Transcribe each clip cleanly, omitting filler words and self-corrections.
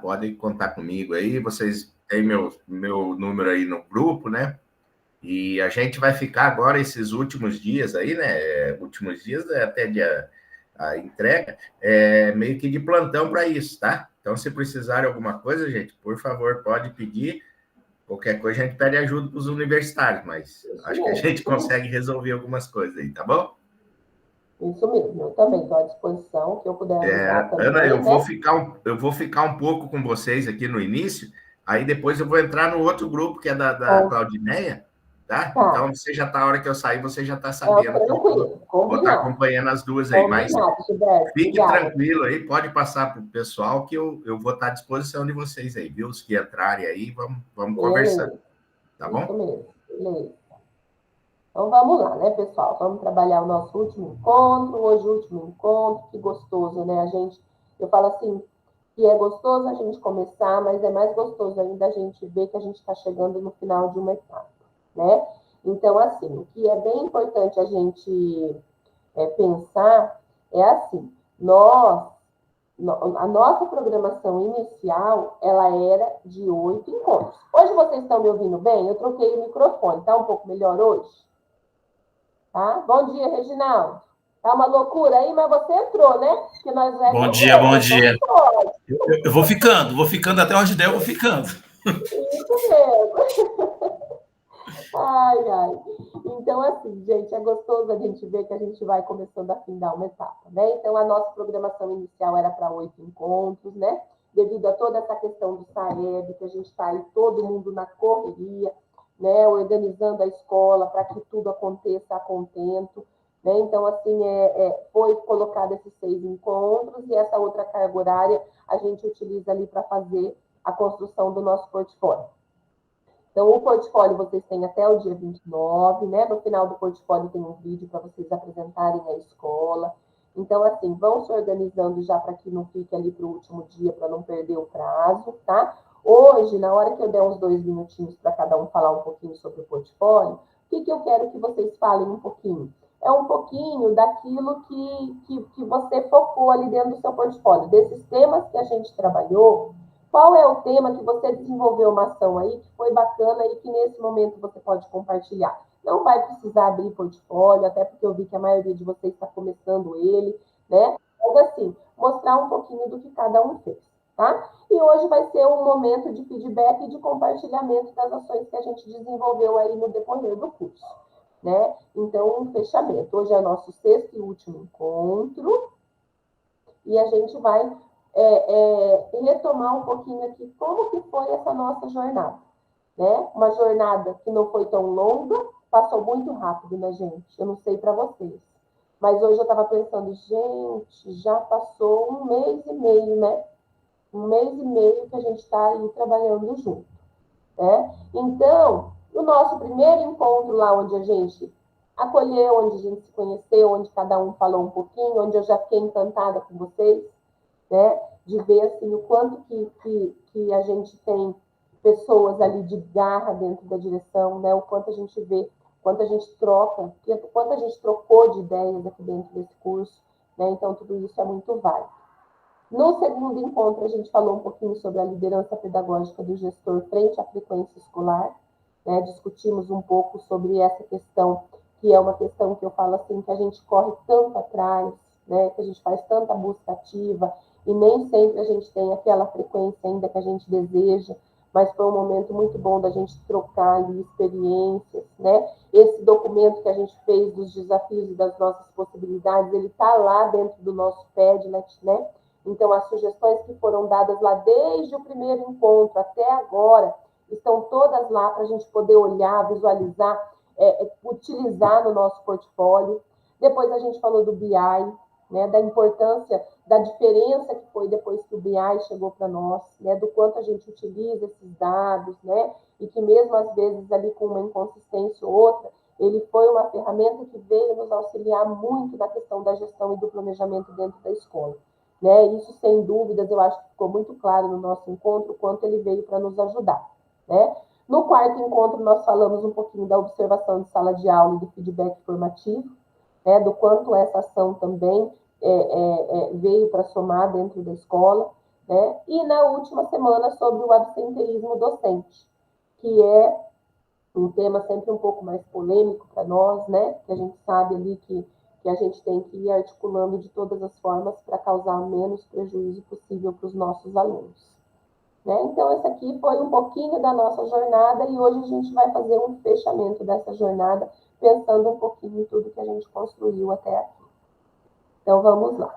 Podem contar comigo aí, vocês têm meu número aí no grupo, né? E a gente vai ficar agora esses últimos dias aí, né? Últimos dias até a entrega, meio que de plantão para isso, tá? Então, se precisarem alguma coisa, gente, por favor, pode pedir. Qualquer coisa a gente pede ajuda para os universitários, mas acho que a gente consegue resolver algumas coisas aí, tá bom? Isso mesmo, eu também estou à disposição, que eu puder ajudar também. Ana, eu vou ficar um pouco com vocês aqui no início, aí depois eu vou entrar no outro grupo, que é da Claudineia, tá? Então, você já tá, a hora que eu sair, você já está sabendo que eu vou estar acompanhando as duas aí. Mas fique tranquilo aí, pode passar para o pessoal que eu vou estar à disposição de vocês aí, viu? Os que entrarem aí, vamos conversando, tá bom? Isso mesmo, beleza. Então, vamos lá, né, pessoal? Vamos trabalhar o nosso último encontro. Hoje, o último encontro. Que gostoso, né? Eu falo assim, que é gostoso a gente começar, mas é mais gostoso ainda a gente ver que a gente está chegando no final de uma etapa, né? Então, assim, o que é bem importante a gente pensar é assim, a nossa programação inicial, ela era de 8 encontros. Hoje vocês estão me ouvindo bem? Eu troquei o microfone, tá um pouco melhor hoje? Tá? Bom dia, Reginaldo. Tá uma loucura aí, mas você entrou, né? Que nós bom dia, bom dia. Eu vou ficando até onde der, eu vou ficando. Isso mesmo. Ai, ai. Então, assim, gente, é gostoso a gente ver que a gente vai começando a findar uma etapa, né? Então, a nossa programação inicial era para 8 encontros, né? Devido a toda essa questão do Saeb, que a gente está aí todo mundo na correria, né? Organizando a escola para que tudo aconteça a contento, né? Então, assim, foi colocado esses 6 encontros e essa outra carga horária a gente utiliza ali para fazer a construção do nosso portfólio. Então, o portfólio vocês têm até o dia 29, né? No final do portfólio tem um vídeo para vocês apresentarem a escola. Então, assim, vão se organizando já para que não fique ali para o último dia, para não perder o prazo, tá? Hoje, na hora que eu der uns 2 minutinhos para cada um falar um pouquinho sobre o portfólio, o que eu quero que vocês falem um pouquinho? É um pouquinho daquilo que você focou ali dentro do seu portfólio, desses temas que a gente trabalhou. Qual é o tema que você desenvolveu uma ação aí que foi bacana e que nesse momento você pode compartilhar? Não vai precisar abrir portfólio, até porque eu vi que a maioria de vocês está começando ele, né? Mas assim, mostrar um pouquinho do que cada um fez, tá? E hoje vai ser um momento de feedback e de compartilhamento das ações que a gente desenvolveu aí no decorrer do curso, né? Então, um fechamento. Hoje é nosso 6º e último encontro e a gente vai retomar um pouquinho aqui como que foi essa nossa jornada, né? Uma jornada que não foi tão longa, passou muito rápido, né, gente? Eu não sei para vocês, mas hoje eu estava pensando, gente, já passou 1 mês e meio, né? 1 mês e meio que a gente está aí trabalhando junto, né? Então, o nosso primeiro encontro lá onde a gente acolheu, onde a gente se conheceu, onde cada um falou um pouquinho, onde eu já fiquei encantada com vocês, né? De ver assim, o quanto que a gente tem pessoas ali de garra dentro da direção, né? O quanto a gente vê, quanto a gente troca, quanto a gente trocou de ideias aqui dentro desse curso, né? Então, tudo isso é muito válido. No segundo encontro, a gente falou um pouquinho sobre a liderança pedagógica do gestor frente à frequência escolar, né? Discutimos um pouco sobre essa questão, que é uma questão que eu falo assim, que a gente corre tanto atrás, né? Que a gente faz tanta busca ativa, e nem sempre a gente tem aquela frequência ainda que a gente deseja, mas foi um momento muito bom da gente trocar ali experiências, né? Esse documento que a gente fez dos desafios e das nossas possibilidades, ele está lá dentro do nosso Padlet, né? Então, as sugestões que foram dadas lá desde o primeiro encontro até agora, estão todas lá para a gente poder olhar, visualizar, utilizar no nosso portfólio. Depois a gente falou do BI, né, da importância, da diferença que foi depois que o BI chegou para nós, né, do quanto a gente utiliza esses dados, né, e que mesmo às vezes ali com uma inconsistência ou outra, ele foi uma ferramenta que veio nos auxiliar muito na questão da gestão e do planejamento dentro da escola. Né? Isso, sem dúvidas, eu acho que ficou muito claro no nosso encontro, o quanto ele veio para nos ajudar. Né? No quarto encontro, nós falamos um pouquinho da observação de sala de aula e do feedback formativo, né? Do quanto essa ação também veio para somar dentro da escola. né? E na última semana sobre o absenteísmo docente, que é um tema sempre um pouco mais polêmico para nós, né? Que a gente sabe ali que a gente tem que ir articulando de todas as formas para causar o menos prejuízo possível para os nossos alunos. Né? Então, esse aqui foi um pouquinho da nossa jornada e hoje a gente vai fazer um fechamento dessa jornada, pensando um pouquinho em tudo que a gente construiu até aqui. Então, vamos lá.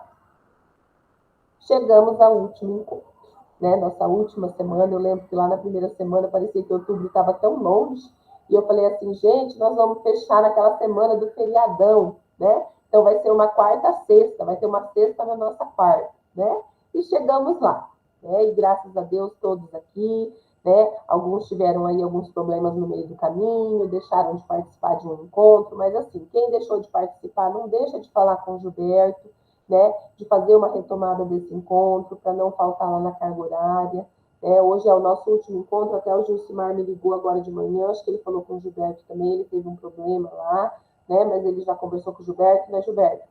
Chegamos ao último encontro, né? Nossa última semana, eu lembro que lá na primeira semana parecia que outubro estava tão longe, e eu falei assim, gente, nós vamos fechar naquela semana do feriadão, né? Então, vai ser uma quarta-sexta, vai ter uma sexta na nossa quarta, né? E chegamos lá, né? E graças a Deus, todos aqui, né? Alguns tiveram aí alguns problemas no meio do caminho, deixaram de participar de um encontro, mas assim, quem deixou de participar, não deixa de falar com o Gilberto, né? De fazer uma retomada desse encontro, para não faltar lá na carga horária. Hoje é o nosso último encontro, até o Gilcimar me ligou agora de manhã, acho que ele falou com o Gilberto também, ele teve um problema lá, né? Mas ele já conversou com o Gilberto, né, Gilberto?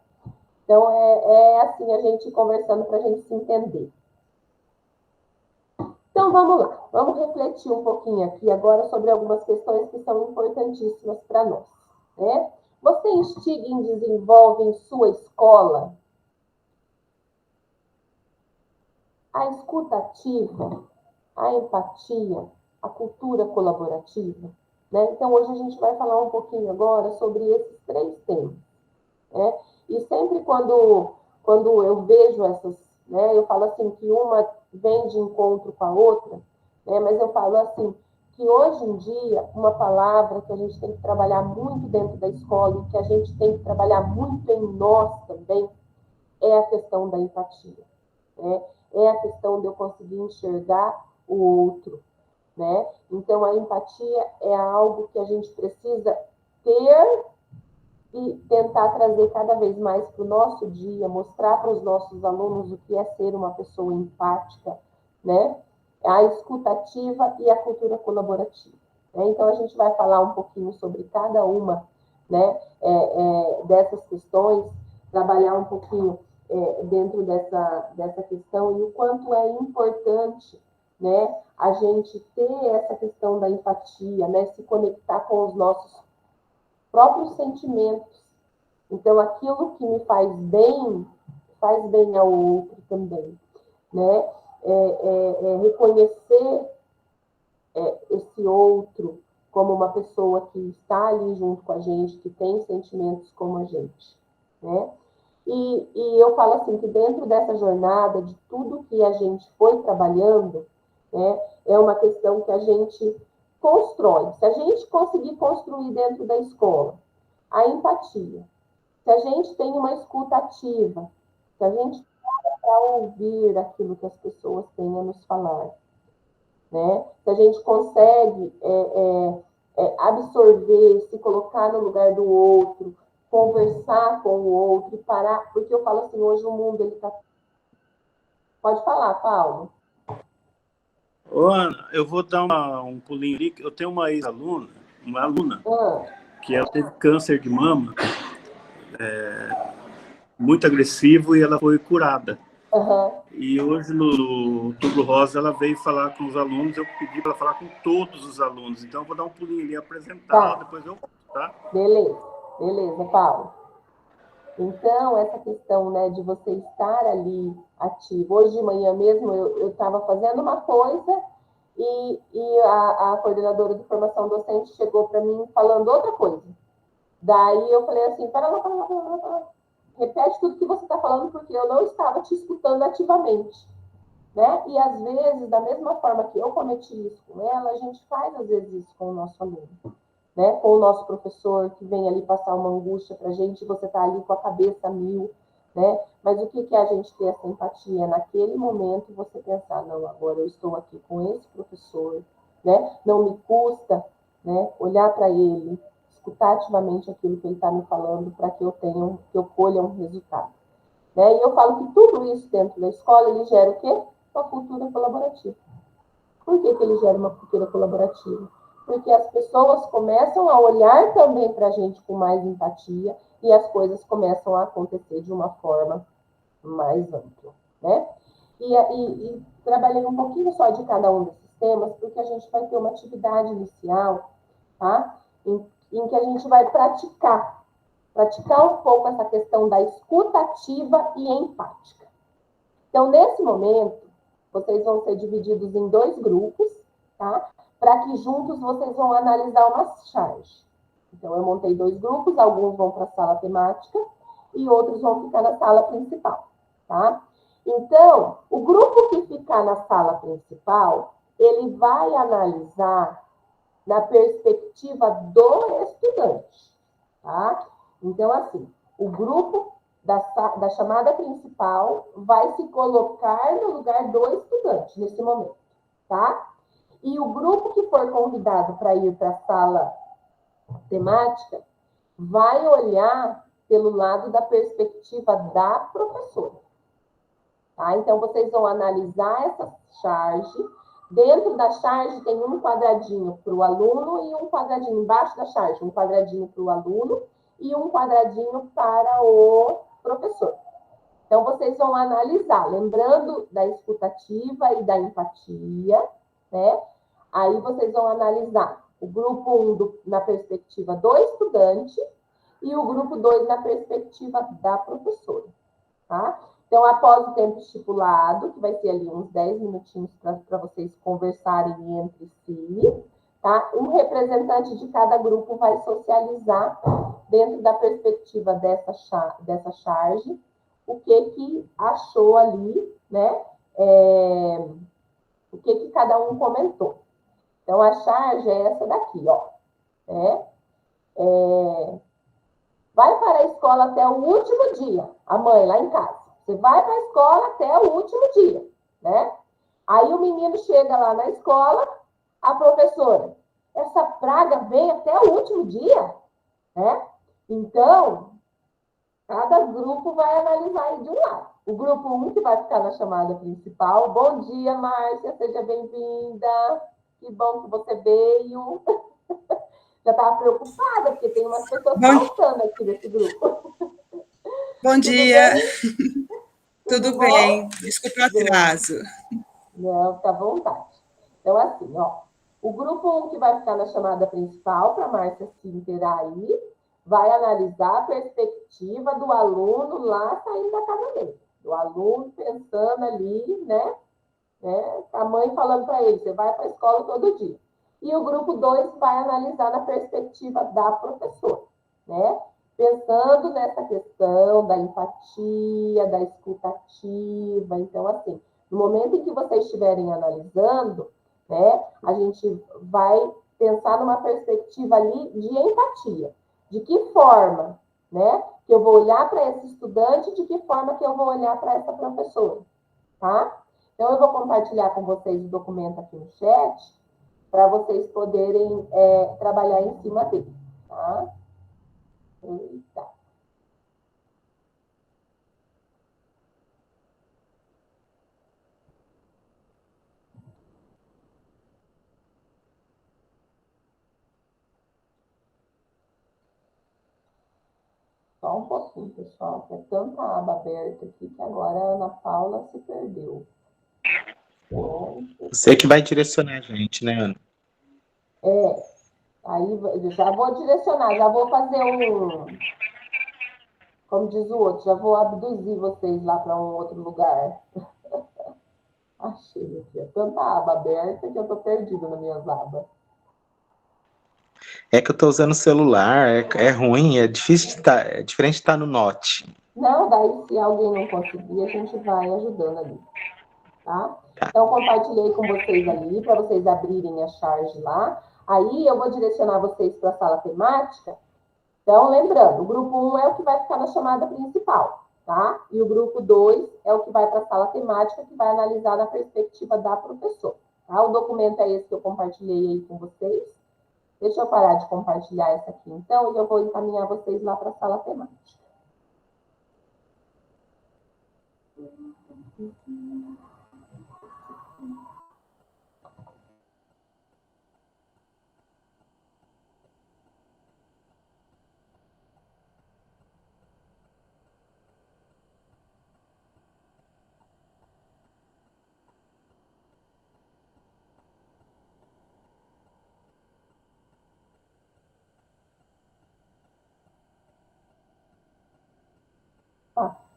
Então, assim, a gente conversando para a gente se entender. Então, vamos lá. Vamos refletir um pouquinho aqui agora sobre algumas questões que são importantíssimas para nós, né? Você instiga e desenvolve em sua escola a escuta ativa, a empatia, a cultura colaborativa, né? Então, hoje a gente vai falar um pouquinho agora sobre esses 3 temas, né? E sempre quando eu vejo essas, né, eu falo assim que uma vem de encontro com a outra, né? Mas eu falo assim que hoje em dia uma palavra que a gente tem que trabalhar muito dentro da escola e que a gente tem que trabalhar muito em nós também é a questão da empatia, né? É a questão de eu conseguir enxergar o outro, né? Então, a empatia é algo que a gente precisa ter e tentar trazer cada vez mais para o nosso dia, mostrar para os nossos alunos o que é ser uma pessoa empática, né? A escutativa e a cultura colaborativa, né? Então, a gente vai falar um pouquinho sobre cada uma, né, dessas questões, trabalhar um pouquinho dentro dessa questão e o quanto é importante, né, a gente ter essa questão da empatia, né, se conectar com os nossos próprios sentimentos. Então, aquilo que me faz bem ao outro também, né? Reconhecer esse outro como uma pessoa que está ali junto com a gente, que tem sentimentos como a gente, né? E eu falo assim, que dentro dessa jornada, de tudo que a gente foi trabalhando, né, é uma questão que a gente constrói. Se a gente conseguir construir dentro da escola a empatia, se a gente tem uma escuta ativa, se a gente para ouvir aquilo que as pessoas têm a nos falar, né? Se a gente consegue absorver, se colocar no lugar do outro, conversar com o outro, parar, porque eu falo assim, hoje o mundo ele tá... Pode falar, Paulo. Ô, Ana, eu vou dar um pulinho ali. Eu tenho uma ex-aluna, uma aluna, que ela teve câncer de mama, muito agressivo, e ela foi curada. E hoje, no Outubro Rosa, ela veio falar com os alunos. Eu pedi para ela falar com todos os alunos. Então, eu vou dar um pulinho ali, apresentar, depois eu volto, tá? Beleza, Paulo. Então, essa questão, né, de você estar ali ativo. Hoje de manhã mesmo, eu estava fazendo uma coisa e a coordenadora de formação docente chegou para mim falando outra coisa. Daí eu falei assim, para lá. Repete tudo que você está falando, porque eu não estava te escutando ativamente, né? E às vezes, da mesma forma que eu cometi isso com ela, a gente faz às vezes isso com o nosso aluno, né? Com o nosso professor que vem ali passar uma angústia para a gente, você está ali com a cabeça a mil, né? Mas o que é a gente ter essa empatia? Naquele momento você pensar, não, agora eu estou aqui com esse professor, né? Não me custa, né, olhar para ele, escutar ativamente aquilo que ele está me falando para que eu colha um resultado, né? E eu falo que tudo isso dentro da escola, ele gera o quê? Uma cultura colaborativa. Por que ele gera uma cultura colaborativa? Porque as pessoas começam a olhar também para a gente com mais empatia e as coisas começam a acontecer de uma forma mais ampla, né? E trabalhei um pouquinho só de cada um desses temas, porque a gente vai ter uma atividade inicial, tá? Em que a gente vai praticar um pouco essa questão da escuta ativa e empática. Então, nesse momento, vocês vão ser divididos em 2 grupos, tá? Para que juntos vocês vão analisar uma charge. Então, eu montei 2 grupos, alguns vão para a sala temática e outros vão ficar na sala principal, tá? Então, o grupo que ficar na sala principal, ele vai analisar na perspectiva do estudante, tá? Então, assim, o grupo da chamada principal vai se colocar no lugar do estudante nesse momento, tá? E o grupo que for convidado para ir para a sala temática vai olhar pelo lado da perspectiva da professora, tá? Então, vocês vão analisar essa charge. Dentro da charge tem um quadradinho para o aluno e um quadradinho embaixo da charge, um quadradinho para o aluno e um quadradinho para o professor. Então, vocês vão analisar, lembrando da escutativa e da empatia, né? Aí vocês vão analisar o grupo 1 na perspectiva do estudante e o grupo 2 na perspectiva da professora, tá? Então, após o tempo estipulado, que vai ser ali uns 10 minutinhos para vocês conversarem entre si, tá? Um representante de cada grupo vai socializar, dentro da perspectiva dessa charge, o que achou ali, né? O que cada um comentou. Então, a charge é essa daqui, ó. Vai para a escola até o último dia, a mãe lá em casa. Você vai para a escola até o último dia, né? Aí o menino chega lá na escola, a professora, essa praga vem até o último dia, né? Então, cada grupo vai analisar aí de um lado. O grupo 1, que vai ficar na chamada principal. Bom dia, Márcia, seja bem-vinda. Que bom que você veio. Já estava preocupada, porque tem umas pessoas faltando aqui nesse grupo. Bom dia. Tudo bem? Desculpa o atraso. Não, fica à vontade. Então, assim, ó. O grupo 1 que vai ficar na chamada principal, para a Márcia se inteirar aí, vai analisar a perspectiva do aluno lá saindo da casa dele. Do aluno pensando ali, né? A mãe falando para ele, você vai para a escola todo dia. E o grupo 2 vai analisar na perspectiva da professora, né? Pensando nessa questão da empatia, da escutativa. Então, assim, no momento em que vocês estiverem analisando, né, a gente vai pensar numa perspectiva ali de empatia. De que forma, né, que eu vou olhar para esse estudante, de que forma que eu vou olhar para essa professora, tá? Então, eu vou compartilhar com vocês o documento aqui no chat, para vocês poderem trabalhar em cima dele, tá? Eita. Só um pouquinho, pessoal, que é tanta aba aberta aqui que agora a Ana Paula se perdeu. Você que vai direcionar a gente, né, Ana? Aí já vou direcionar, já vou fazer como diz o outro, já vou abduzir vocês lá para um outro lugar. Achei aqui, é tanta aba aberta que eu tô perdida nas minhas abas. É que eu tô usando o celular, é ruim, é difícil de estar, é diferente de estar no Note. Não, daí se alguém não conseguir, a gente vai ajudando ali, tá? Então, compartilhei com vocês ali, para vocês abrirem a charge lá. Aí, eu vou direcionar vocês para a sala temática. Então, lembrando, o grupo 1 é o que vai ficar na chamada principal, tá? E o grupo 2 é o que vai para a sala temática, que vai analisar na perspectiva da professora, tá? O documento é esse que eu compartilhei aí com vocês. Deixa eu parar de compartilhar essa aqui, então, e eu vou encaminhar vocês lá para a sala temática.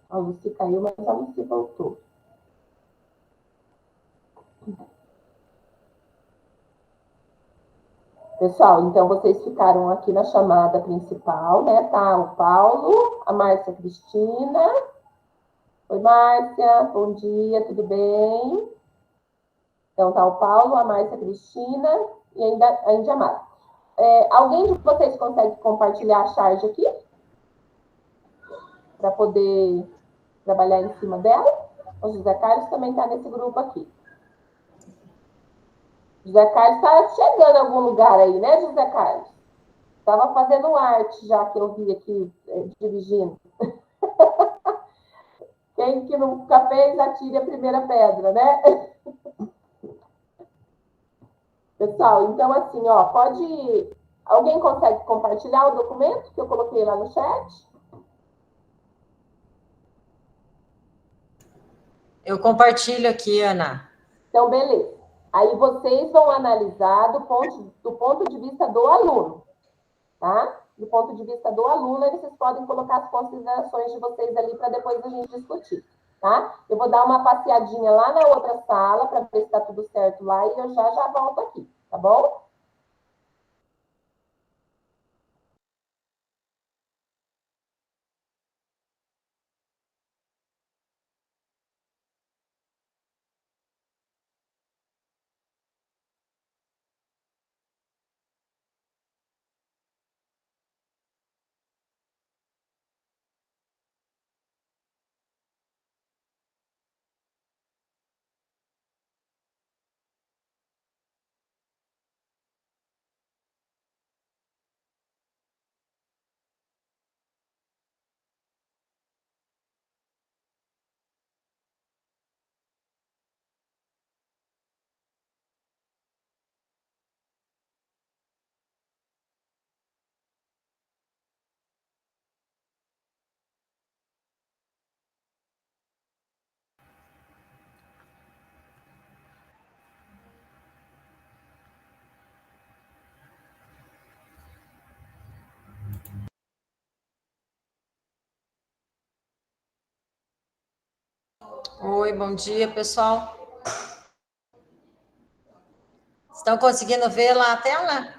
A Lucy caiu, mas a Lucy voltou. Pessoal, então vocês ficaram aqui na chamada principal, né? Tá o Paulo, a Márcia Cristina. Oi, Márcia, bom dia, tudo bem? Então tá o Paulo, a Márcia Cristina e a Indiamara. Alguém de vocês consegue compartilhar a charge aqui? Para poder trabalhar em cima dela? O José Carlos também está nesse grupo aqui. José Carlos está chegando em algum lugar aí, né, José Carlos? Estava fazendo arte já que eu vi aqui dirigindo. Quem que nunca fez, atire a primeira pedra, né? Pessoal, então assim, ó, pode... Alguém consegue compartilhar o documento que eu coloquei lá no chat? Eu compartilho aqui, Ana. Então, beleza. Aí vocês vão analisar do ponto de vista do aluno, tá? Do ponto de vista do aluno, vocês podem colocar as considerações de vocês ali para depois a gente discutir, tá? Eu vou dar uma passeadinha lá na outra sala para ver se está tudo certo lá e eu já volto aqui, tá bom? Oi, bom dia, pessoal. Estão conseguindo ver lá a tela?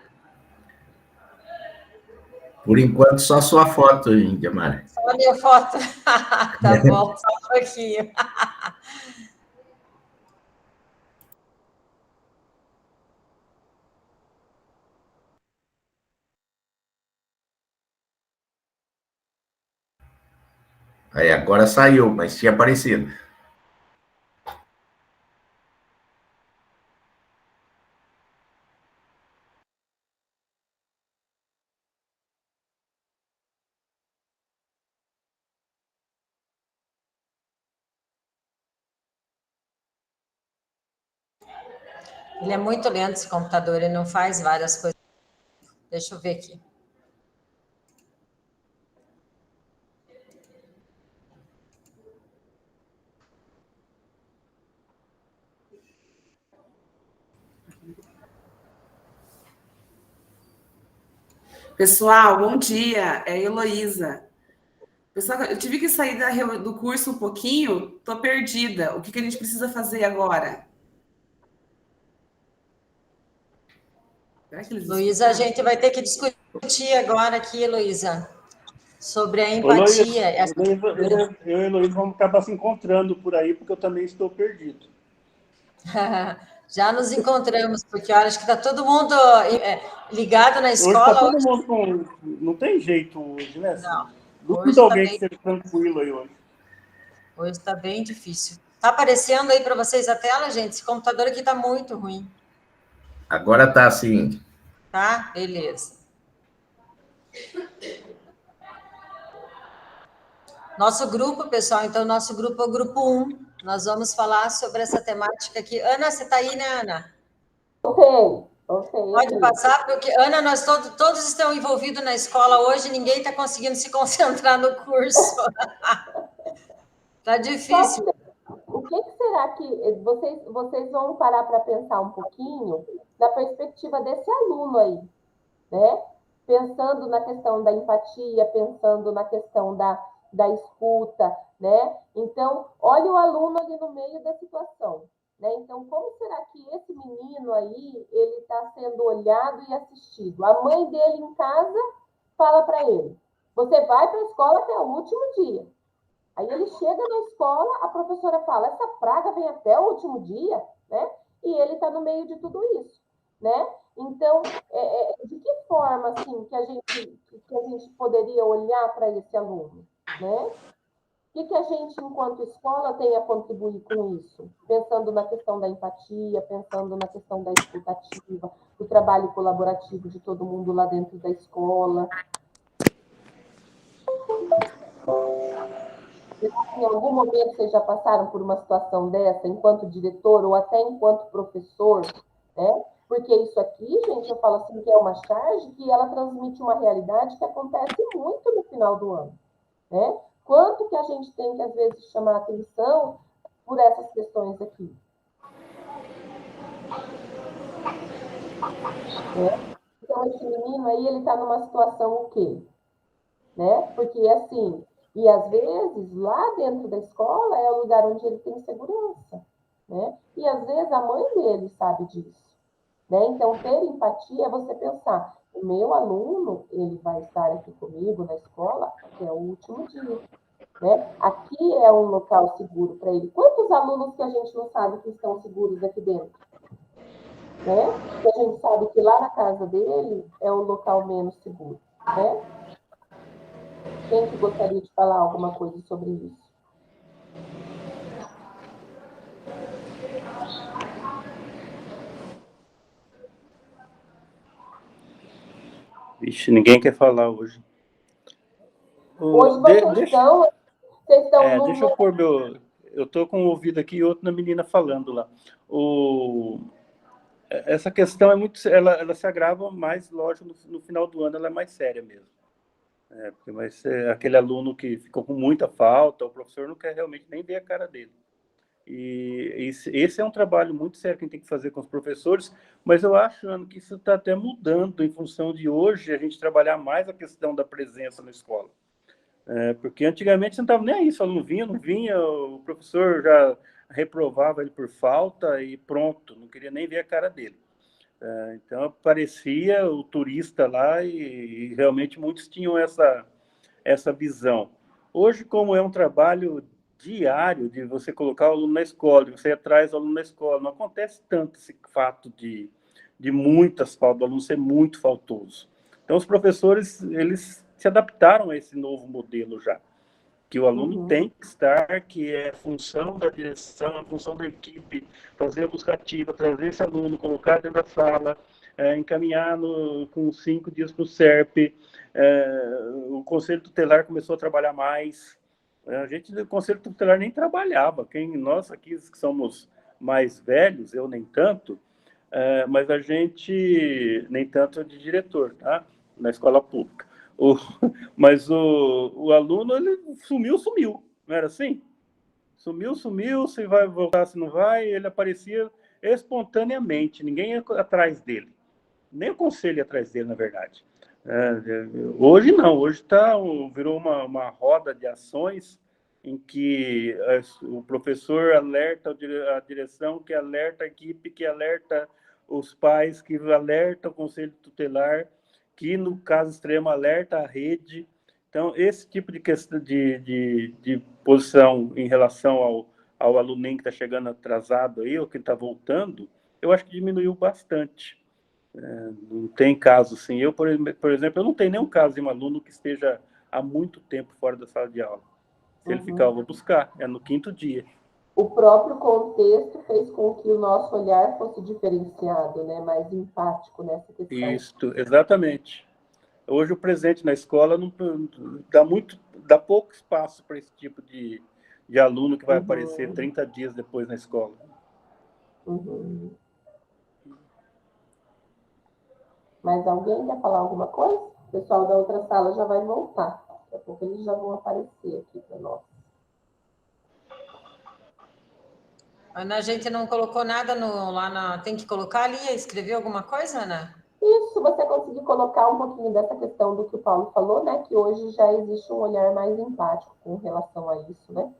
Por enquanto, só sua foto, Indiamara. Só a minha foto. Tá bom, só um pouquinho. Aí agora saiu, mas tinha aparecido. Ele é muito lento, esse computador, ele não faz várias coisas. Deixa eu ver aqui. Pessoal, bom dia. É a Heloísa. Pessoal, eu tive que sair do curso um pouquinho, estou perdida. O que a gente precisa fazer agora? Luísa, a gente vai ter que discutir agora aqui, Luísa, sobre a empatia. Eu e Heloísa vamos acabar se encontrando por aí, porque eu também estou perdido. Já nos encontramos, porque eu acho que está todo mundo ligado na escola. Hoje está todo mundo com... Não tem jeito hoje, né? Não. Duvido alguém que seja tranquilo aí hoje. Hoje está bem difícil. Está aparecendo aí para vocês a tela, gente? Esse computador aqui está muito ruim. Agora está assim. Tá? Beleza. Nosso grupo, pessoal, então, nosso grupo é o grupo 1. Nós vamos falar sobre essa temática aqui. Ana, você está aí, né, Ana? Ok. Pode passar, porque, Ana, nós todos estão envolvidos na escola hoje, ninguém está conseguindo se concentrar no curso. Está difícil. O que será que vocês vão parar para pensar um pouquinho da perspectiva desse aluno aí, né? Pensando na questão da empatia, pensando na questão da escuta, né? Então, olha o aluno ali no meio da situação, né? Então, como será que esse menino aí, ele está sendo olhado e assistido? A mãe dele em casa fala para ele, você vai para a escola até o último dia. Aí ele chega na escola, a professora fala, essa praga vem até o último dia, né? E ele está no meio de tudo isso, né? Então, de que forma, assim, que a gente poderia olhar para esse aluno, né? O que a gente, enquanto escola, tem a contribuir com isso? Pensando na questão da empatia, pensando na questão da escutativa, do trabalho colaborativo de todo mundo lá dentro da escola. Em algum momento vocês já passaram por uma situação dessa, enquanto diretor ou até enquanto professor, né? Porque isso aqui, gente, eu falo assim, que é uma charge que ela transmite uma realidade que acontece muito no final do ano, né? Quanto que a gente tem que, às vezes, chamar atenção por essas questões aqui? Né? Então, esse menino aí, ele está numa situação o quê? Né? Porque, assim, e às vezes, lá dentro da escola é o lugar onde ele tem segurança, né? E às vezes a mãe dele sabe disso, né? Então, ter empatia é você pensar, o meu aluno, ele vai estar aqui comigo na escola até o último dia, né? Aqui é um local seguro para ele. Quantos alunos que a gente não sabe que estão seguros aqui dentro? Né? Que a gente sabe que lá na casa dele é um local menos seguro, né? Quem que gostaria de falar alguma coisa sobre isso? Vixe, ninguém quer falar hoje. Hoje vocês estão no... Deixa eu pôr meu... Eu estou com um ouvido aqui e outro na menina falando lá. Essa questão é muito... Ela se agrava mais, lógico, no final do ano ela é mais séria mesmo. Porque vai ser aquele aluno que ficou com muita falta, o professor não quer realmente nem ver a cara dele. E esse é um trabalho muito sério que a gente tem que fazer com os professores, mas eu acho, Ana, que isso está até mudando em função de hoje a gente trabalhar mais a questão da presença na escola. Porque antigamente não estava nem aí, se o aluno vinha, não vinha, o professor já reprovava ele por falta e pronto, não queria nem ver a cara dele. Então aparecia o turista lá e realmente muitos tinham essa visão. Hoje, como é um trabalho diário de você colocar o aluno na escola, de você traz o aluno na escola, não acontece tanto esse fato de muitas faltas, do aluno ser muito faltoso. Então, os professores, eles se adaptaram a esse novo modelo já, que o aluno tem que estar, que é função da direção, a função da equipe, fazer a busca ativa, trazer esse aluno, colocar dentro da sala, encaminhar com 5 dias para o SERP. O Conselho Tutelar começou a trabalhar mais. O Conselho Tutelar nem trabalhava. Nós aqui que somos mais velhos, eu nem tanto, mas a gente nem tanto de diretor, tá? Na escola pública. Mas o aluno, ele sumiu, não era assim? Sumiu, se vai voltar, se não vai, ele aparecia espontaneamente, ninguém ia atrás dele, nem o conselho ia atrás dele, na verdade. Hoje não, hoje virou uma roda de ações em que o professor alerta a direção, que alerta a equipe, que alerta os pais, que alerta o conselho tutelar, que no caso extremo alerta a rede. Então, esse tipo de questão de posição em relação ao aluninho que está chegando atrasado aí, ou que está voltando, eu acho que diminuiu bastante. Não tem caso assim. Eu, por exemplo, eu não tenho nenhum caso de um aluno que esteja há muito tempo fora da sala de aula. Se ele ficar, eu vou buscar. É no 5º dia. O próprio contexto fez com que o nosso olhar fosse diferenciado, né? Mais empático nessa questão. Isso, exatamente. Hoje o presente na escola não dá pouco espaço para esse tipo de aluno que vai aparecer 30 dias depois na escola. Mais alguém quer falar alguma coisa? O pessoal da outra sala já vai voltar. Daqui a pouco eles já vão aparecer aqui para nós. Ana, a gente não colocou nada lá na... Tem que colocar ali, escrever alguma coisa, Ana? Isso, se você conseguir colocar um pouquinho dessa questão do que o Paulo falou, né? Que hoje já existe um olhar mais empático com relação a isso, né?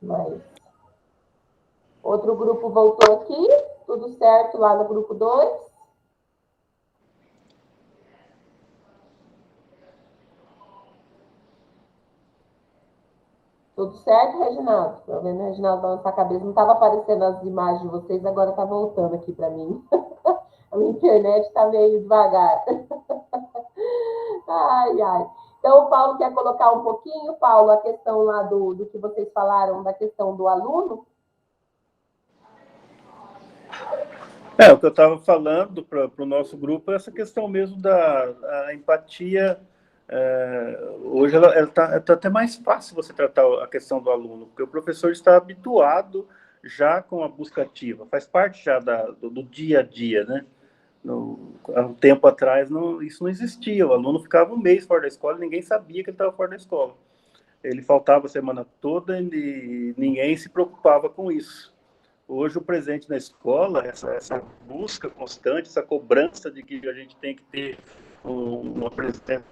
Mas outro grupo voltou aqui, tudo certo lá no grupo 2. Tudo certo, Reginaldo? Estou vendo o Reginaldo balançar a cabeça. Não estava aparecendo as imagens de vocês, agora está voltando aqui para mim. A minha internet está meio devagar. Ai, ai. Então, o Paulo quer colocar um pouquinho, Paulo, a questão lá do que vocês falaram, da questão do aluno? O que eu estava falando para o nosso grupo é essa questão mesmo da empatia. Hoje ela tá até mais fácil você tratar a questão do aluno, porque o professor está habituado já com a busca ativa, faz parte já do dia a dia, né? Há um tempo atrás isso não existia, o aluno ficava um mês fora da escola e ninguém sabia que ele estava fora da escola. Ele faltava a semana toda e ninguém se preocupava com isso. Hoje, o presente na escola, essa busca constante, essa cobrança de que a gente tem que ter uma presença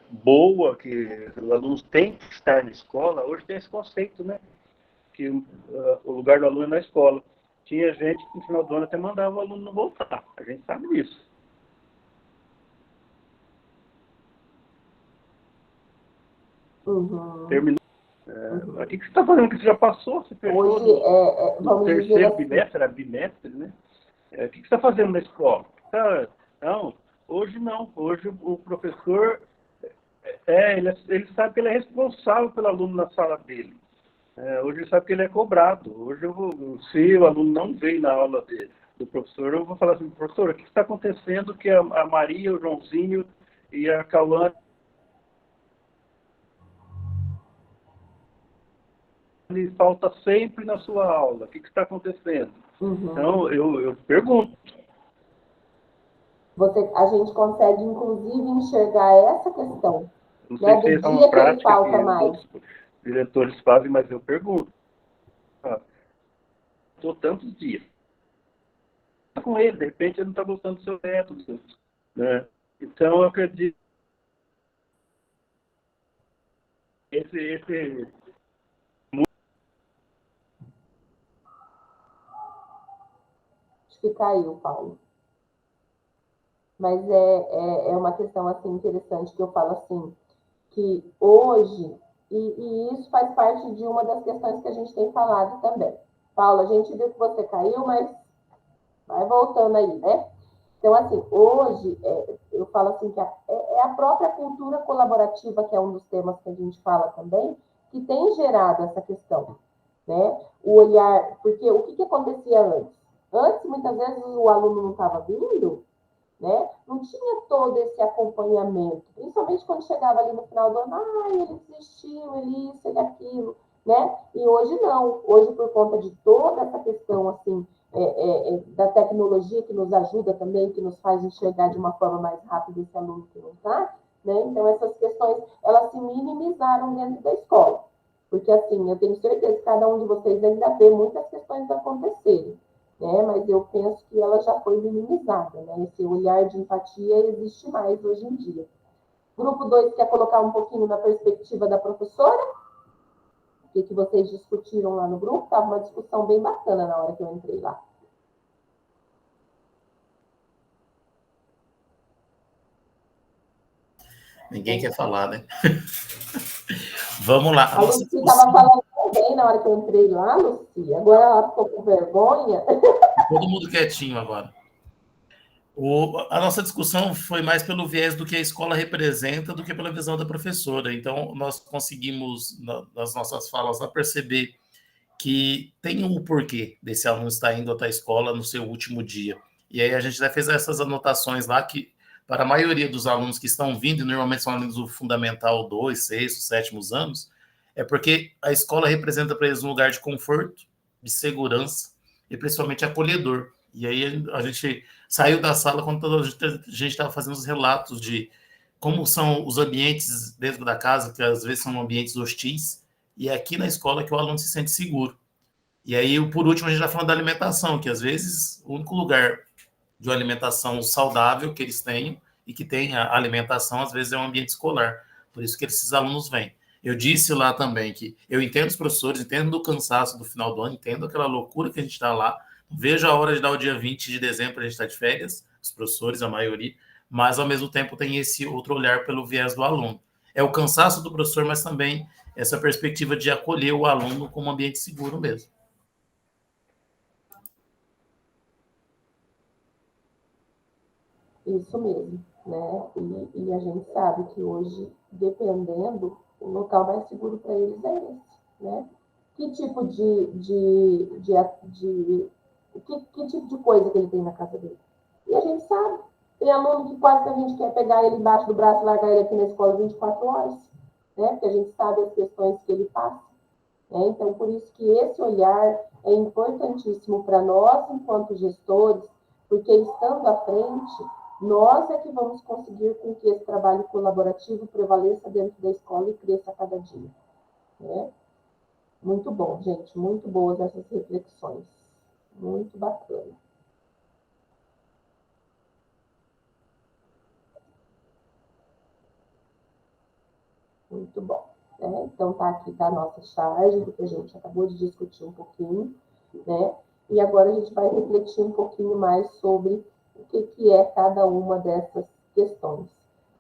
boa, que os alunos têm que estar na escola, hoje tem esse conceito, né? Que o lugar do aluno é na escola. Tinha gente que no final do ano até mandava o aluno não voltar. A gente sabe disso. Uhum. Terminou. O que você está fazendo? Que você já passou? Você fechou hoje, no terceiro assim, bimestre, era bimestre, né? O que você está fazendo na escola? Não, hoje não. Hoje o professor, ele sabe que ele é responsável pelo aluno na sala dele. Hoje ele sabe que ele é cobrado. Hoje, se o aluno não veio na aula do professor, eu vou falar assim, professor, o que está acontecendo que a Maria, o Joãozinho e a Cauane falta sempre na sua aula? O que está acontecendo? Uhum. Então, eu pergunto. A gente consegue, inclusive, enxergar essa questão. Não sei se do é uma dia que ele prática falta que mais. os diretores fazem, mas eu pergunto. Estou tantos dias com ele, de repente ele não está gostando do seu método, né? Então, eu acredito esse Acho que caiu, Paulo. Mas é uma questão assim interessante que eu falo assim, que hoje, e isso faz parte de uma das questões que a gente tem falado também. Paulo, a gente viu que você caiu, mas vai voltando aí, né? Então, assim, hoje, eu falo assim, que é a própria cultura colaborativa, que é um dos temas que a gente fala também, que tem gerado essa questão, né? O olhar, porque o que acontecia antes? Antes, muitas vezes, o aluno não estava vindo, né? Não tinha todo esse acompanhamento, principalmente quando chegava ali no final do ano, ele desistiu, ele isso, ele aquilo, né? E hoje não, hoje por conta de toda essa questão, assim, da tecnologia que nos ajuda também, que nos faz enxergar de uma forma mais rápida esse aluno que não está, né? Então essas questões, elas se minimizaram dentro da escola, porque assim, eu tenho certeza que cada um de vocês ainda vê muitas questões acontecerem, mas eu penso que ela já foi minimizada, né? Esse olhar de empatia existe mais hoje em dia. Grupo 2 quer colocar um pouquinho na perspectiva da professora? O que vocês discutiram lá no grupo? Estava uma discussão bem bacana na hora que eu entrei lá. Ninguém quer falar, né? Vamos lá. A Lucy estava falando bem na hora que eu entrei lá, Lucy. Agora ela ficou com vergonha. Todo mundo quietinho agora. A nossa discussão foi mais pelo viés do que a escola representa do que pela visão da professora. Então, nós conseguimos, nas nossas falas, perceber que tem um porquê desse aluno estar indo até a escola no seu último dia. E aí a gente já fez essas anotações lá que, para a maioria dos alunos que estão vindo, e normalmente são alunos do Fundamental 2, 6, 7 anos, é porque a escola representa para eles um lugar de conforto, de segurança e principalmente acolhedor. E aí a gente saiu da sala quando a gente estava fazendo os relatos de como são os ambientes dentro da casa, que às vezes são ambientes hostis, e é aqui na escola que o aluno se sente seguro. E aí, por último, a gente está falando da alimentação, que às vezes o único lugar de uma alimentação saudável que eles têm e que tem a alimentação, às vezes, é um ambiente escolar. Por isso que esses alunos vêm. Eu disse lá também que eu entendo os professores, entendo do cansaço do final do ano, entendo aquela loucura que a gente está lá, vejo a hora de dar o dia 20 de dezembro, a gente está de férias, os professores, a maioria, mas, ao mesmo tempo, tem esse outro olhar pelo viés do aluno. É o cansaço do professor, mas também essa perspectiva de acolher o aluno como um ambiente seguro mesmo. Isso mesmo, né? E a gente sabe que hoje, dependendo, o local mais seguro para eles é esse, né? Que tipo que tipo de coisa que ele tem na casa dele? E a gente sabe, tem aluno que quase que a gente quer pegar ele embaixo do braço e largar ele aqui na escola 24 horas, né? Porque a gente sabe as questões que ele passa, né? Então, por isso que esse olhar é importantíssimo para nós, enquanto gestores, porque estando à frente, nós é que vamos conseguir com que esse trabalho colaborativo prevaleça dentro da escola e cresça a cada dia, né? Muito bom, gente, muito boas essas reflexões, muito bacana. Muito bom, né? Então, tá aqui a nossa charge, do que a gente acabou de discutir um pouquinho, né? E agora a gente vai refletir um pouquinho mais sobre o que é cada uma dessas questões,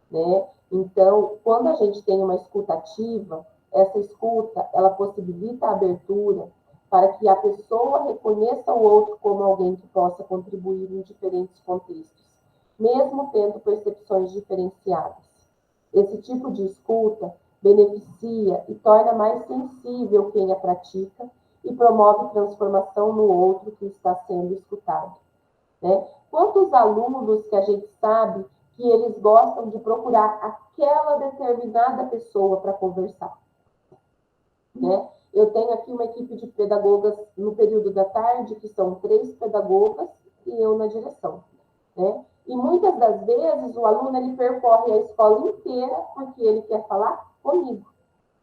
né? Então, quando a gente tem uma escuta ativa, essa escuta, ela possibilita a abertura para que a pessoa reconheça o outro como alguém que possa contribuir em diferentes contextos, mesmo tendo percepções diferenciadas. Esse tipo de escuta beneficia e torna mais sensível quem a pratica e promove transformação no outro que está sendo escutado, né? Quantos alunos que a gente sabe que eles gostam de procurar aquela determinada pessoa para conversar, né? Eu tenho aqui uma equipe de pedagogas no período da tarde, que são 3 pedagogas e eu na direção, né? E muitas das vezes o aluno ele percorre a escola inteira porque ele quer falar comigo,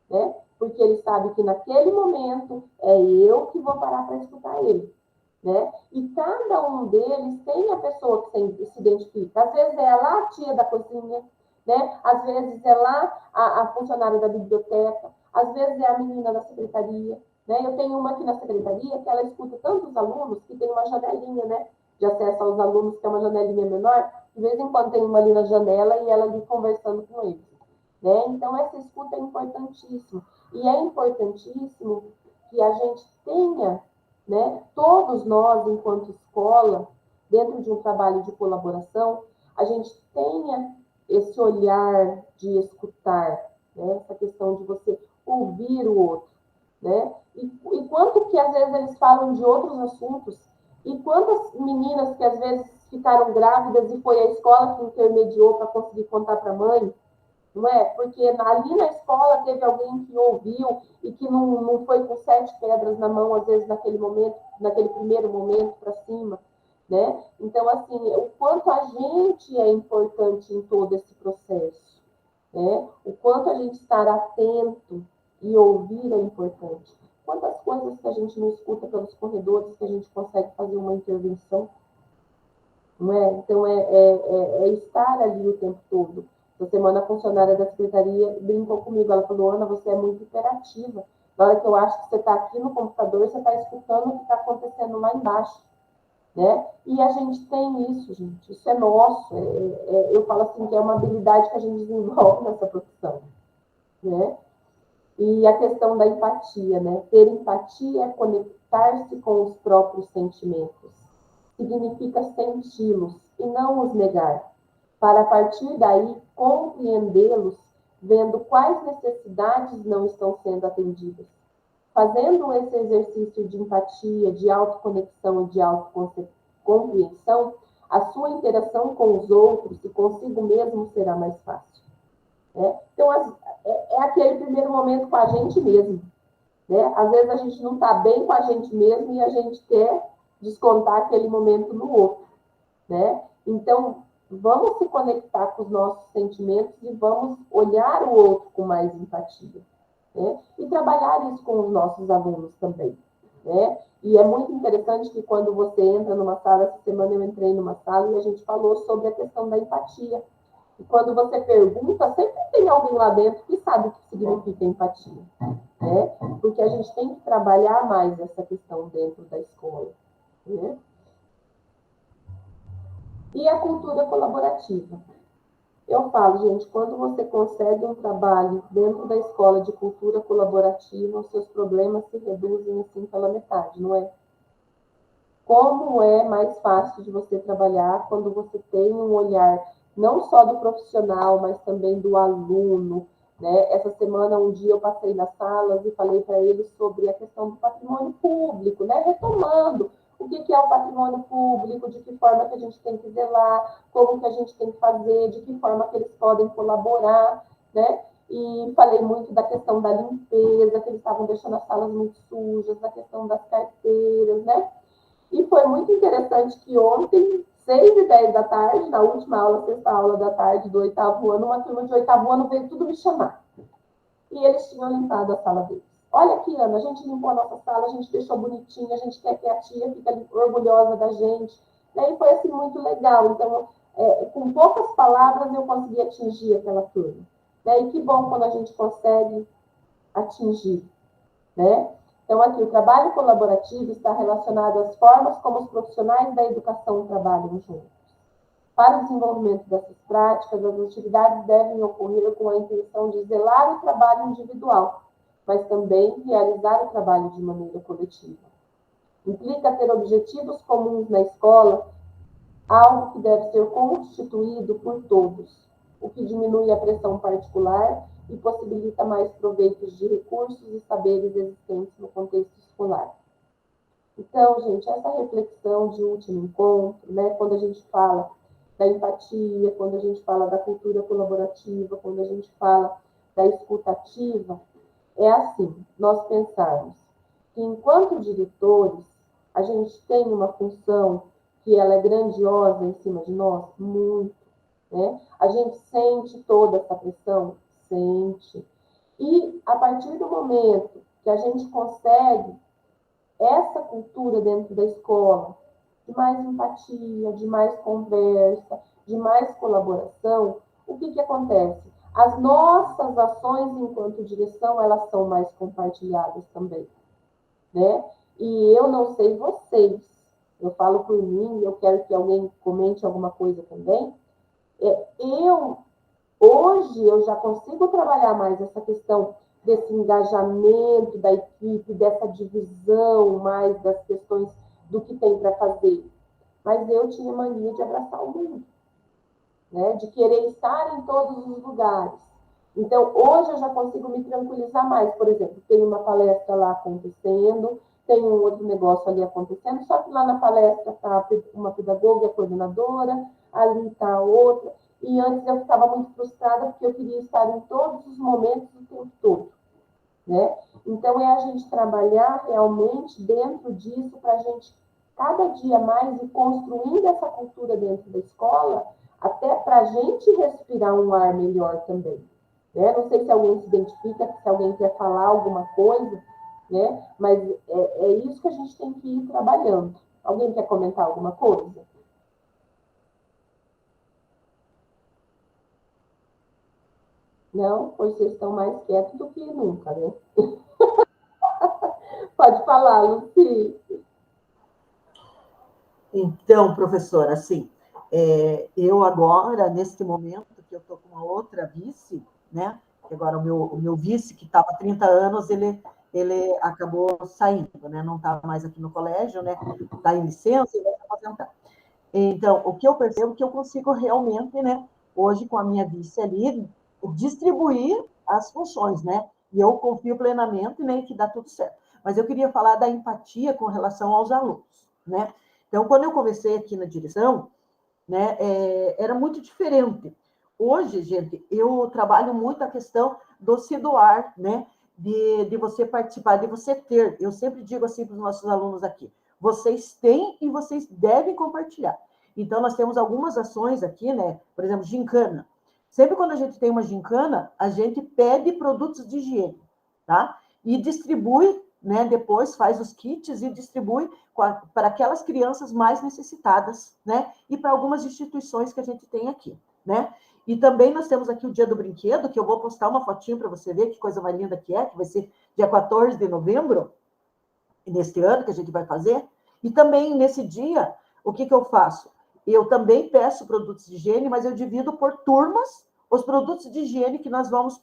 né? Porque ele sabe que naquele momento é eu que vou parar para escutar ele, né? E cada um deles tem a pessoa que se identifica. Às vezes é lá a tia da cozinha, né? Às vezes é lá a funcionária da biblioteca, às vezes é a menina da secretaria, né? Eu tenho uma aqui na secretaria que ela escuta tantos alunos que tem uma janelinha, né? De acesso aos alunos, que é uma janelinha menor, de vez em quando tem uma ali na janela e ela ali conversando com eles, né? Então, essa escuta é importantíssima. E é importantíssimo que a gente tenha, né, todos nós, enquanto escola, dentro de um trabalho de colaboração, a gente tenha esse olhar de escutar, né? Essa questão de você ouvir o outro, né? E quanto que, às vezes, eles falam de outros assuntos, e quantas meninas que, às vezes, ficaram grávidas e foi a escola que intermediou para conseguir contar para a mãe, não é? Porque ali na escola teve alguém que ouviu e que não foi com 7 pedras na mão, às vezes, naquele momento, naquele primeiro momento para cima, né? Então, assim, o quanto a gente é importante em todo esse processo, né? O quanto a gente estar atento e ouvir é importante. Quantas coisas que a gente não escuta pelos corredores que a gente consegue fazer uma intervenção, não é? Então, é estar ali o tempo todo. Essa semana, a funcionária da secretaria brincou comigo. Ela falou: Ana, você é muito imperativa. Na hora que eu acho que você está aqui no computador, você está escutando o que está acontecendo lá embaixo, né? E a gente tem isso, gente. Isso é nosso. Eu falo assim que é uma habilidade que a gente desenvolve nessa profissão, né? E a questão da empatia, né? Ter empatia é conectar-se com os próprios sentimentos. Significa senti-los e não os negar, para a partir daí compreendê-los, vendo quais necessidades não estão sendo atendidas. Fazendo esse exercício de empatia, de autoconexão e de autocompreensão, a sua interação com os outros e consigo mesmo será mais fácil, né? Então, é aquele primeiro momento com a gente mesmo, né? Às vezes a gente não está bem com a gente mesmo e a gente quer descontar aquele momento no outro, né? Então, vamos se conectar com os nossos sentimentos e vamos olhar o outro com mais empatia, né? E trabalhar isso com os nossos alunos também, né? E é muito interessante que quando você entra numa sala, essa semana eu entrei numa sala e a gente falou sobre a questão da empatia. E quando você pergunta, sempre tem alguém lá dentro que sabe o que significa empatia, né? Porque a gente tem que trabalhar mais essa questão dentro da escola, né? E a cultura colaborativa. Eu falo, gente, quando você consegue um trabalho dentro da escola de cultura colaborativa, os seus problemas se reduzem assim pela metade, não é? Como é mais fácil de você trabalhar quando você tem um olhar não só do profissional, mas também do aluno, né? Essa semana, um dia, eu passei nas salas e falei para eles sobre a questão do patrimônio público, né? Retomando o que é o patrimônio público, de que forma que a gente tem que zelar, como que a gente tem que fazer, de que forma que eles podem colaborar, né? E falei muito da questão da limpeza, que eles estavam deixando as salas muito sujas, da questão das carteiras, né? E foi muito interessante que ontem, 6h10 da tarde, na última aula, sexta aula da tarde do 8º ano, uma turma de 8º ano veio tudo me chamar. E eles tinham limpado a sala deles. Olha aqui, Ana, a gente limpou a nossa sala, a gente deixou bonitinha, a gente quer que a tia fique orgulhosa da gente. E foi assim, muito legal. Então, com poucas palavras, eu consegui atingir aquela turma. E que bom quando a gente consegue atingir, né? Então, aqui, o trabalho colaborativo está relacionado às formas como os profissionais da educação trabalham juntos. Para o desenvolvimento dessas práticas, as atividades devem ocorrer com a intenção de zelar o trabalho individual, mas também realizar o trabalho de maneira coletiva. Implica ter objetivos comuns na escola, algo que deve ser constituído por todos, o que diminui a pressão particular e possibilita mais proveitos de recursos e saberes existentes no contexto escolar. Então, gente, essa reflexão de último encontro, né, quando a gente fala da empatia, quando a gente fala da cultura colaborativa, quando a gente fala da escutativa, é assim, nós pensarmos que, enquanto diretores, a gente tem uma função que ela é grandiosa em cima de nós, muito, né? A gente sente toda essa pressão? Sente. E, a partir do momento que a gente consegue essa cultura dentro da escola, de mais empatia, de mais conversa, de mais colaboração, o que acontece? As nossas ações enquanto direção, elas são mais compartilhadas também, né? E eu não sei vocês, eu falo por mim, eu quero que alguém comente alguma coisa também. Hoje eu já consigo trabalhar mais essa questão desse engajamento da equipe, dessa divisão mais das questões do que tem para fazer. Mas eu tinha mania de abraçar o mundo, né? De querer estar em todos os lugares. Então, hoje eu já consigo me tranquilizar mais. Por exemplo, tem uma palestra lá acontecendo, tem um outro negócio ali acontecendo, só que lá na palestra está uma pedagoga, a coordenadora, ali está a outra. E antes eu ficava muito frustrada porque eu queria estar em todos os momentos o tempo todo, né? Então, é a gente trabalhar realmente dentro disso para a gente, cada dia mais, ir construindo essa cultura dentro da escola, até para a gente respirar um ar melhor também, né? Não sei se alguém se identifica, se alguém quer falar alguma coisa, né? Mas é isso que a gente tem que ir trabalhando. Alguém quer comentar alguma coisa? Não? Pois vocês estão mais quietos do que nunca, né? Pode falar, Luci. Então, professora, assim, eu agora, nesse momento, que eu estou com uma outra vice, né? Que agora o meu vice, que estava há 30 anos, ele acabou saindo, né? Não estava mais aqui no colégio, né? Está em licença e vai se aposentar. Então, o que eu percebo é que eu consigo realmente, né? Hoje, com a minha vice ali, distribuir as funções, né? E eu confio plenamente, né, que dá tudo certo. Mas eu queria falar da empatia com relação aos alunos, né? Então, quando eu comecei aqui na direção, né, era muito diferente. Hoje, gente, eu trabalho muito a questão do se doar, né? De você participar, de você ter. Eu sempre digo assim para os nossos alunos aqui, vocês têm e vocês devem compartilhar. Então, nós temos algumas ações aqui, né? Por exemplo, gincana. Sempre quando a gente tem uma gincana, a gente pede produtos de higiene, tá? E distribui né, depois faz os kits e distribui para aquelas crianças mais necessitadas, né, e para algumas instituições que a gente tem aqui, né. E também nós temos aqui o Dia do Brinquedo, que eu vou postar uma fotinho para você ver que coisa mais linda que vai ser dia 14 de novembro, neste ano que a gente vai fazer. E também, nesse dia, o que eu faço? Eu também peço produtos de higiene, mas eu divido por turmas os produtos de higiene que nós vamos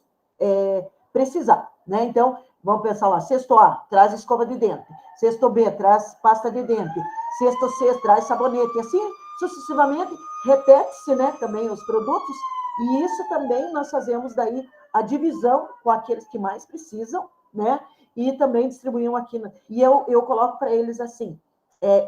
precisar, né? Então, vamos pensar lá, cesto A, traz escova de dente. Cesto B, traz pasta de dente. Cesto C, traz sabonete. E assim, sucessivamente, repete-se, né, também os produtos. E isso também nós fazemos daí a divisão com aqueles que mais precisam, né? E também distribuíam aqui. E eu coloco para eles assim,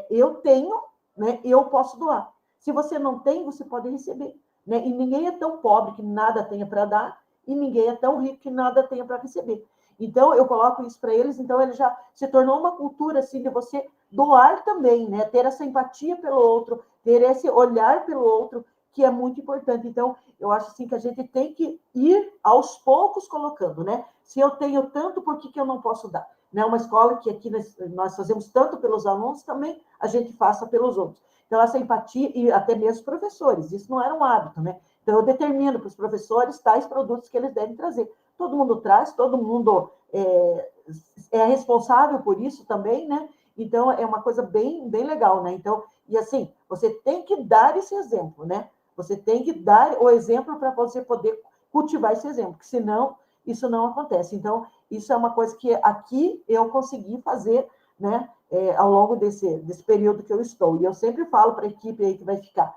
eu tenho, né, eu posso doar. Se você não tem, você pode receber, né? E ninguém é tão pobre que nada tenha para dar, e ninguém é tão rico que nada tenha para receber. Então, eu coloco isso para eles, então ele já se tornou uma cultura, assim, de você doar também, né? Ter essa empatia pelo outro, ter esse olhar pelo outro, que é muito importante. Então, eu acho, assim, que a gente tem que ir aos poucos colocando, né? Se eu tenho tanto, por que eu não posso dar? Né? Uma escola que aqui nós fazemos tanto pelos alunos, também a gente faça pelos outros. Então, essa empatia, e até mesmo os professores, isso não era um hábito, né? Então, eu determino para os professores tais produtos que eles devem trazer. Todo mundo traz, todo mundo é responsável por isso também, né? Então, é uma coisa bem, bem legal, né? Então, e assim, você tem que dar esse exemplo, né? Você tem que dar o exemplo para você poder cultivar esse exemplo, porque senão isso não acontece. Então, isso é uma coisa que aqui eu consegui fazer, né? Ao longo desse período que eu estou. E eu sempre falo para a equipe aí que vai ficar,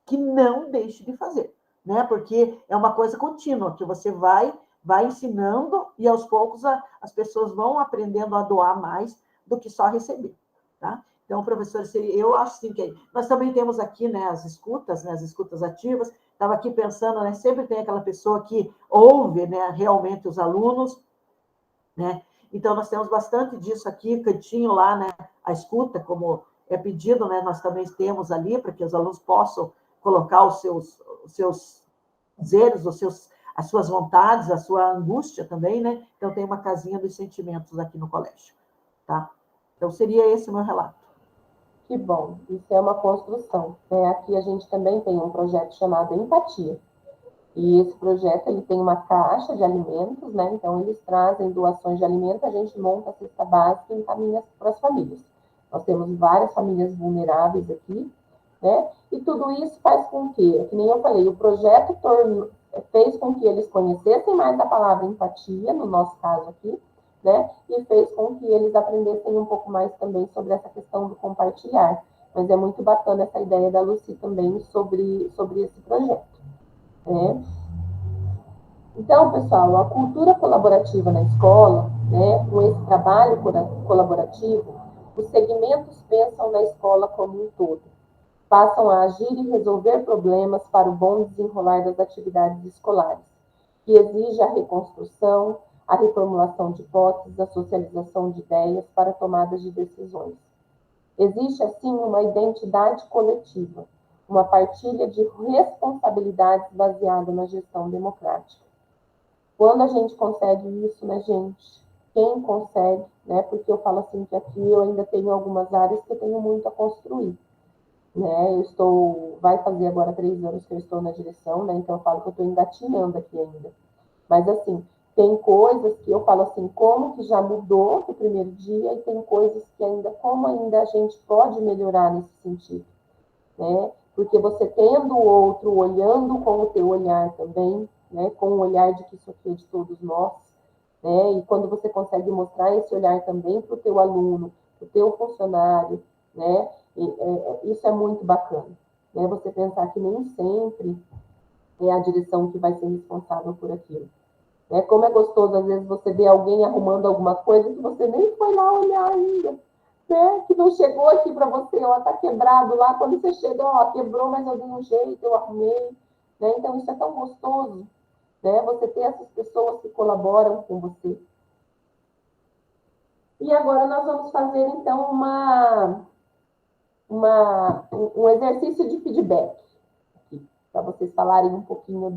que não deixe de fazer, né? Porque é uma coisa contínua, que você vai ensinando e aos poucos as pessoas vão aprendendo a doar mais do que só receber, tá? Então, professor, eu acho assim que nós também temos aqui, né, as escutas ativas. Estava aqui pensando, né, sempre tem aquela pessoa que ouve, né, realmente os alunos, né? Então, nós temos bastante disso aqui, cantinho lá, né, a escuta, como é pedido, né, nós também temos ali, para que os alunos possam colocar os seus dizeres, as suas vontades, a sua angústia também, né? Então, tem uma casinha dos sentimentos aqui no colégio, tá? Então, seria esse o meu relato. Que bom, isso é uma construção, né? Aqui a gente também tem um projeto chamado Empatia. E esse projeto, ele tem uma caixa de alimentos, né? Então, eles trazem doações de alimentos, a gente monta a cesta básica e encaminha para as famílias. Nós temos várias famílias vulneráveis aqui, né? E tudo isso faz com que nem eu falei, o projeto fez com que eles conhecessem mais a palavra empatia, no nosso caso aqui, né? E fez com que eles aprendessem um pouco mais também sobre essa questão do compartilhar. Mas é muito bacana essa ideia da Lucy também sobre esse projeto. Né? Então, pessoal, a cultura colaborativa na escola, né, com esse trabalho colaborativo, os segmentos pensam na escola como um todo, passam a agir e resolver problemas para o bom desenrolar das atividades escolares, que exige a reconstrução, a reformulação de hipóteses, a socialização de ideias para tomadas de decisões. Existe, assim, uma identidade coletiva, uma partilha de responsabilidades baseada na gestão democrática. Quando a gente consegue isso, né, gente? Quem consegue, né? Porque eu falo assim que aqui eu ainda tenho algumas áreas que eu tenho muito a construir, né? Vai fazer agora 3 anos que eu estou na direção, né? Então eu falo que eu estou engatinhando aqui ainda. Mas assim, tem coisas que eu falo assim, como que já mudou do primeiro dia, e tem coisas que como ainda a gente pode melhorar nesse sentido, né? Porque você tendo o outro olhando com o teu olhar também, né? Com o olhar de que isso aqui é de todos nós, né? E quando você consegue mostrar esse olhar também para o teu aluno, para o teu funcionário, né? Isso é muito bacana, né? Você pensar que nem sempre é a direção que vai ser responsável por aquilo. Né? Como é gostoso, às vezes, você ver alguém arrumando alguma coisa que você nem foi lá olhar ainda, né? Que não chegou aqui para você, ó, tá quebrado lá, quando você chega, ó, quebrou, mas eu dei um jeito, eu arrumei, né? Então, isso é tão gostoso, né? Você ter essas pessoas que colaboram com você. E agora nós vamos fazer, então, um exercício de feedback, para vocês falarem um pouquinho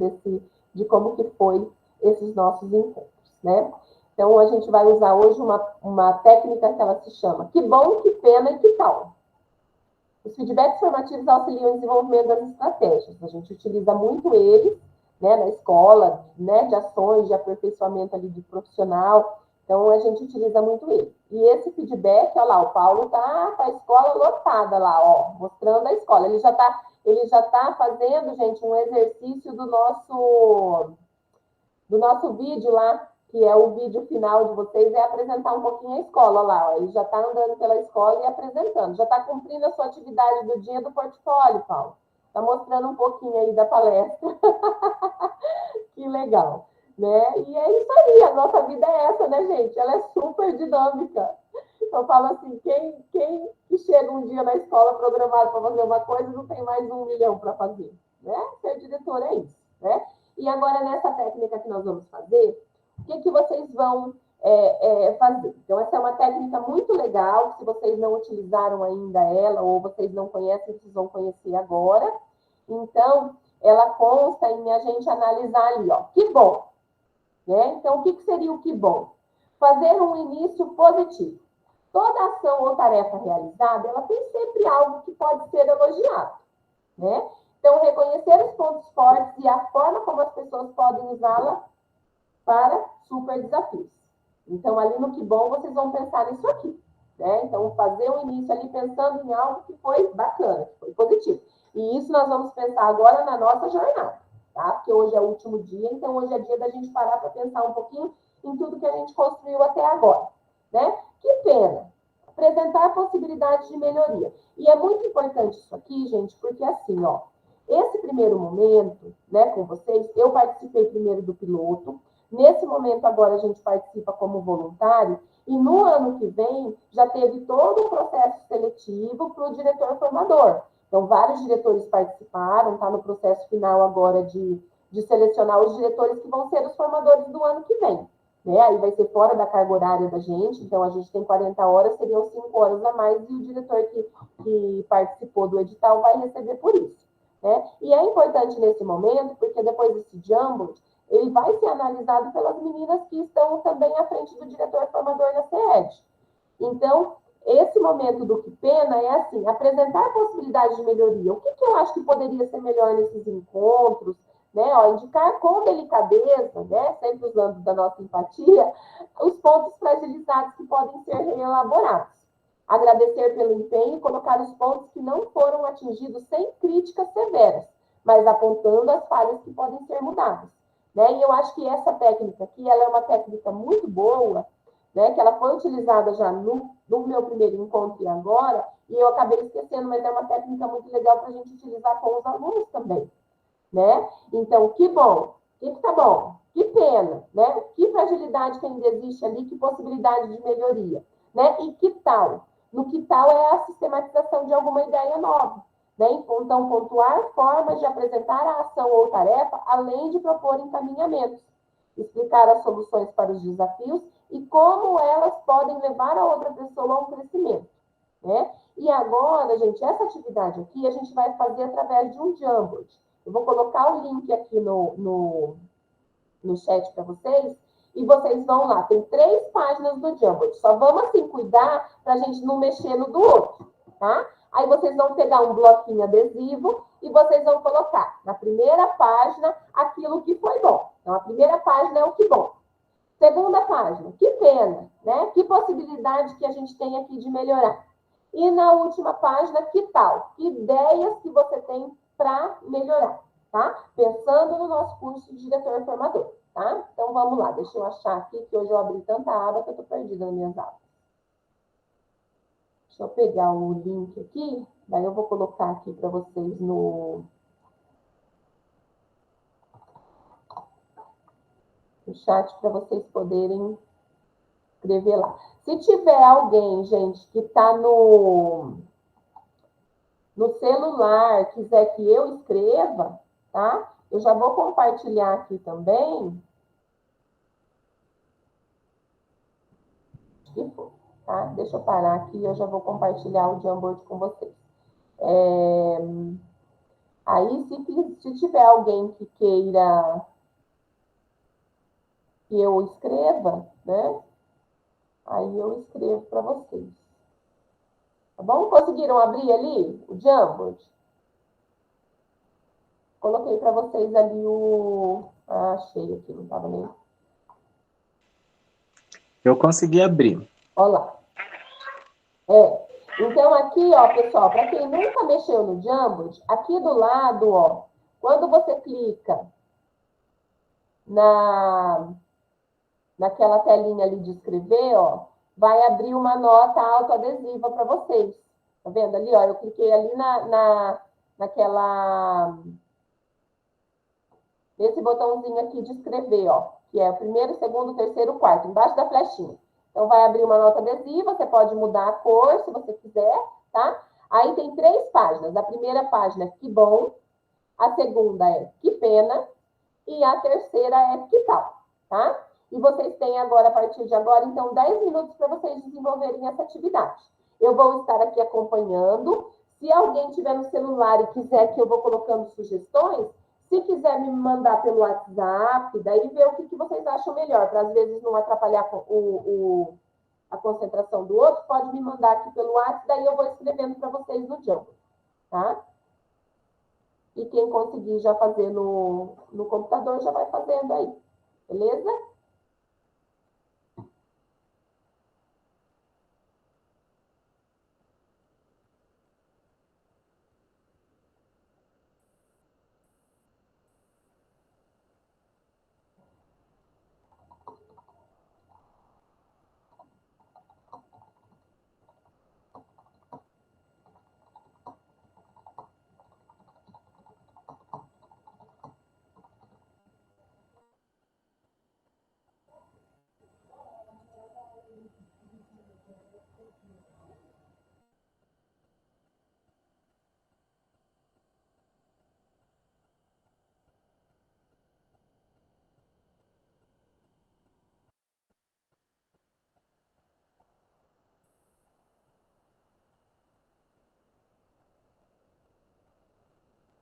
de como que foi esses nossos encontros, né? Então, a gente vai usar hoje uma técnica que ela se chama que bom, que pena e que tal. Os feedbacks formativos auxiliam o desenvolvimento das estratégias. A gente utiliza muito eles, né, na escola, né, de ações de aperfeiçoamento ali de profissional. Então, a gente utiliza muito ele. E esse feedback, olha lá, o Paulo tá com a escola lotada lá, ó, mostrando a escola. Ele já tá fazendo, gente, um exercício do nosso vídeo lá, que é o vídeo final de vocês, é apresentar um pouquinho a escola lá, ó. Ele já está andando pela escola e apresentando. Já está cumprindo a sua atividade do dia do portfólio, Paulo. Está mostrando um pouquinho aí da palestra. Que legal, né? E é isso aí, a nossa vida é essa, né, gente? Ela é super dinâmica. Eu falo assim, quem que chega um dia na escola programado para fazer uma coisa não tem mais 1 milhão para fazer, né? Ser diretor é isso, né? E agora, nessa técnica que nós vamos fazer, o que vocês vão fazer? Então, essa é uma técnica muito legal, se vocês não utilizaram ainda ela, ou vocês não conhecem, vocês vão conhecer agora. Então, ela consta em a gente analisar ali, ó, que bom, né? Então, o que seria o que bom? Fazer um início positivo. Toda ação ou tarefa realizada, ela tem sempre algo que pode ser elogiado, né? Então, reconhecer os pontos fortes e a forma como as pessoas podem usá-la para super desafios. Então, ali no que bom, vocês vão pensar nisso aqui, né? Então, fazer um início ali pensando em algo que foi bacana, que foi positivo. E isso nós vamos pensar agora na nossa jornada, tá? Porque hoje é o último dia, então hoje é dia da gente parar para pensar um pouquinho em tudo que a gente construiu até agora, né? Que pena. Apresentar possibilidades de melhoria. E é muito importante isso aqui, gente, porque assim, ó, esse primeiro momento, né, com vocês, eu participei primeiro do piloto. Nesse momento agora a gente participa como voluntário e no ano que vem já teve todo um processo seletivo para o diretor formador. Então, vários diretores participaram, está no processo final agora de selecionar os diretores que vão ser os formadores do ano que vem. Né? Aí vai ser fora da carga horária da gente, então a gente tem 40 horas, seriam 5 horas a mais, e o diretor que participou do edital vai receber por isso. Né? E é importante nesse momento, porque depois desse Jumbo, ele vai ser analisado pelas meninas que estão também à frente do diretor formador da CED. Então, esse momento do que pena é assim, apresentar possibilidades de melhoria. O que eu acho que poderia ser melhor nesses encontros, né? Ó, indicar com delicadeza, né? Sempre usando da nossa empatia, os pontos fragilizados que podem ser reelaborados. Agradecer pelo empenho e colocar os pontos que não foram atingidos sem críticas severas, mas apontando as falhas que podem ser mudadas. Né? E eu acho que essa técnica aqui, ela é uma técnica muito boa, né, que ela foi utilizada já no meu primeiro encontro e agora, e eu acabei esquecendo, mas é uma técnica muito legal para a gente utilizar com os alunos também, né? Então, que bom, que tá bom, que pena, né? Que fragilidade que ainda existe ali, que possibilidade de melhoria, né? E que tal? No que tal é a sistematização de alguma ideia nova, né? Então, pontuar formas de apresentar a ação ou tarefa, além de propor encaminhamentos, explicar as soluções para os desafios e como elas podem levar a outra pessoa a um crescimento, né? E agora, gente, essa atividade aqui a gente vai fazer através de um Jamboard. Eu vou colocar o link aqui no chat para vocês e vocês vão lá. Tem 3 páginas do Jamboard. Só vamos, assim, cuidar para a gente não mexer no do outro, tá? Aí vocês vão pegar um bloquinho adesivo e vocês vão colocar na primeira página aquilo que foi bom. Então, a primeira página é o que bom. Segunda página, que pena, né? Que possibilidade que a gente tem aqui de melhorar. E na última página, que tal? Que ideias que você tem para melhorar, tá? Pensando no nosso curso de diretor formador, tá? Então, vamos lá. Deixa eu achar aqui, que hoje eu abri tanta aba que eu estou perdida nas minhas abas. Deixa eu pegar o link aqui, daí eu vou colocar aqui para vocês no chat para vocês poderem escrever lá. Se tiver alguém, gente, que está no celular, quiser que eu escreva, tá? Eu já vou compartilhar aqui também. Tá? Deixa eu parar aqui, eu já vou compartilhar o Jamboard com vocês. Aí, se tiver alguém que queira que eu escreva, né? Aí eu escrevo para vocês. Tá bom? Conseguiram abrir ali o Jamboard? Coloquei para vocês ali o... Ah, achei aqui, não estava nem... Eu consegui abrir. Olha lá. Então, aqui, ó, pessoal, para quem nunca mexeu no Jamboard, aqui do lado, ó, quando você clica naquela telinha ali de escrever, ó, vai abrir uma nota autoadesiva para vocês. Tá vendo ali, ó? Eu cliquei ali nesse botãozinho aqui de escrever, ó, que é o primeiro, segundo, terceiro, quarto, embaixo da flechinha. Então, vai abrir uma nota adesiva, você pode mudar a cor, se você quiser, tá? Aí tem 3 páginas. A primeira página é que bom, a segunda é que pena, e a terceira é que tal, tá? E vocês têm agora, a partir de agora, então, 10 minutos para vocês desenvolverem essa atividade. Eu vou estar aqui acompanhando. Se alguém tiver no celular e quiser que eu vou colocando sugestões, se quiser me mandar pelo WhatsApp, daí ver o que vocês acham melhor, para às vezes não atrapalhar a concentração do outro, pode me mandar aqui pelo WhatsApp, daí eu vou escrevendo para vocês no Django, tá? E quem conseguir já fazer no computador já vai fazendo aí, beleza?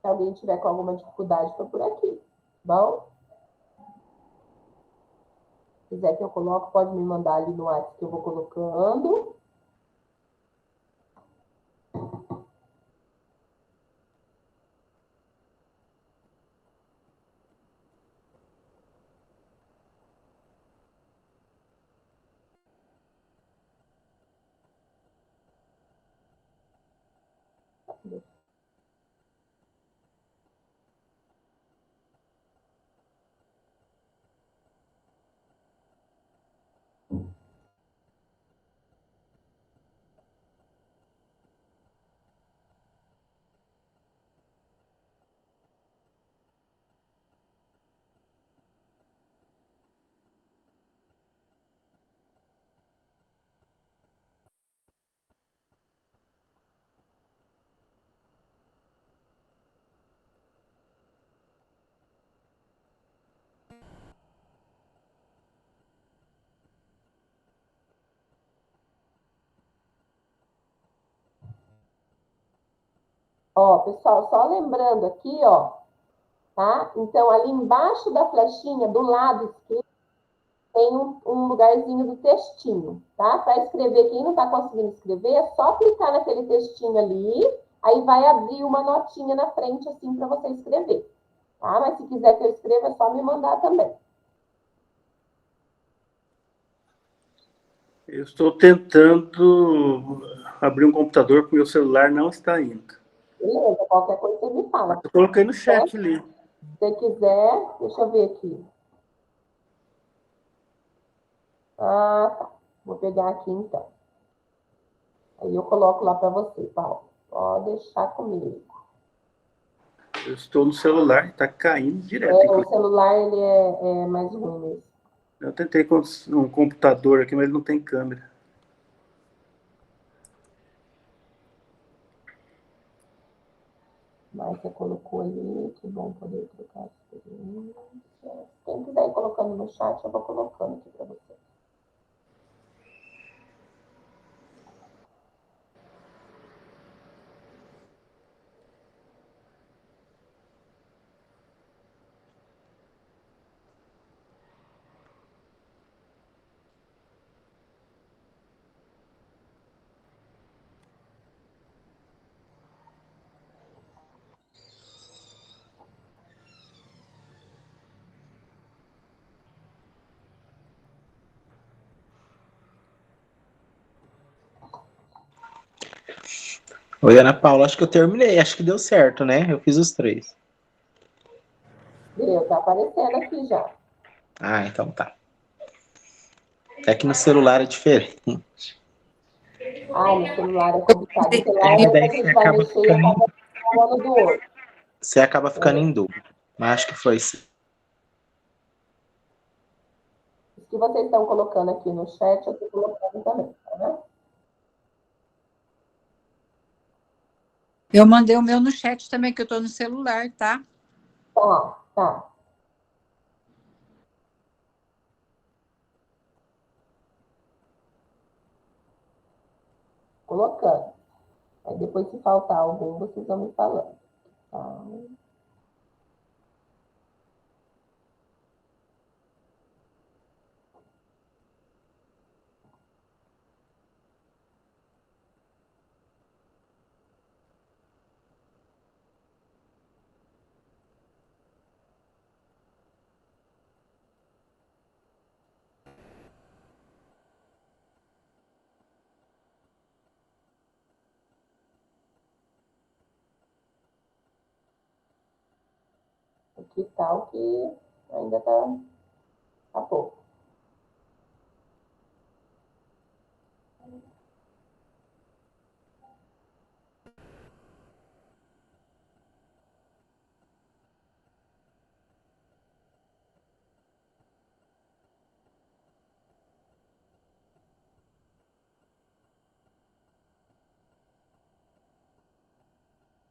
Se alguém tiver com alguma dificuldade, estou por aqui, tá bom? Se quiser que eu coloque, pode me mandar ali no WhatsApp que eu vou colocando. Ó, pessoal, só lembrando aqui, ó, tá? Então, ali embaixo da flechinha, do lado esquerdo, tem um lugarzinho do textinho, tá? Para escrever, quem não está conseguindo escrever, é só clicar naquele textinho ali, aí vai abrir uma notinha na frente, assim, para você escrever, tá? Mas se quiser que eu escreva, é só me mandar também. Eu estou tentando abrir um computador porque o meu celular não está indo. Beleza, qualquer coisa você me fala. Eu coloquei no chat ali. Se você quiser, deixa eu ver aqui. Ah, tá. Vou pegar aqui, então. Aí eu coloco lá para você, Paulo. Pode deixar comigo. Eu estou no celular, está caindo direto. O celular, ele é mais ruim mesmo. Eu tentei com um computador aqui, mas ele não tem câmera. Mas você colocou ali, que bom poder trocar a experiência. Quem quiser ir colocando no chat, eu vou colocando aqui para você. Oi, Ana Paula, acho que eu terminei, acho que deu certo, né? Eu fiz os 3. Deu, tá aparecendo aqui já. Ah, então tá. É que no celular é diferente. Ai, no celular é complicado. O celular, É, às vezes, daí a você gente vai acaba mexer e ficando, acaba falando do outro. você acaba ficando em dúvida. Mas acho que foi isso. Os que vocês estão colocando aqui no chat, eu estou colocando também, tá vendo? Eu mandei o meu no chat também, que eu estou no celular, tá? Tá. Colocando. Aí depois, se faltar algum, vocês vão me falando. Tá? Que tal que ainda tá pouco.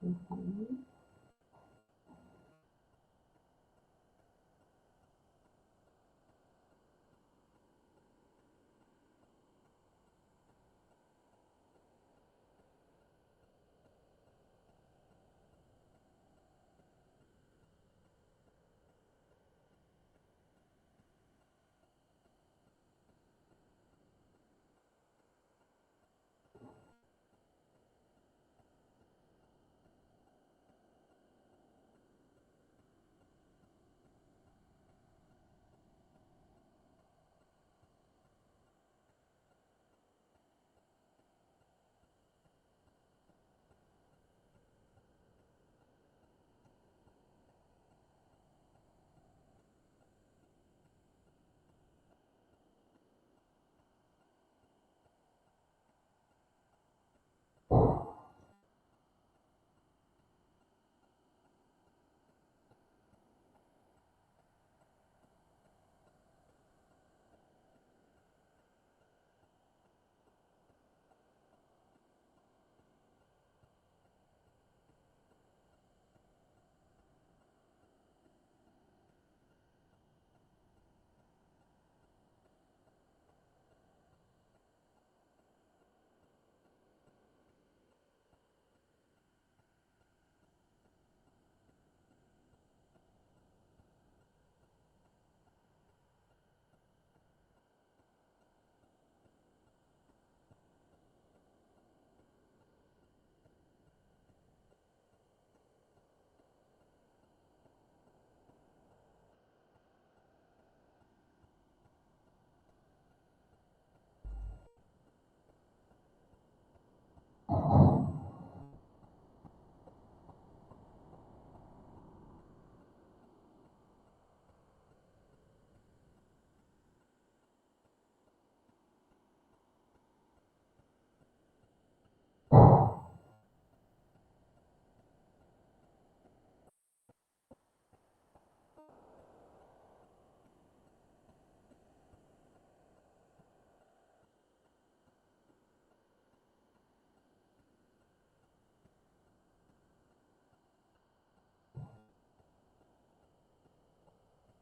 Uhum.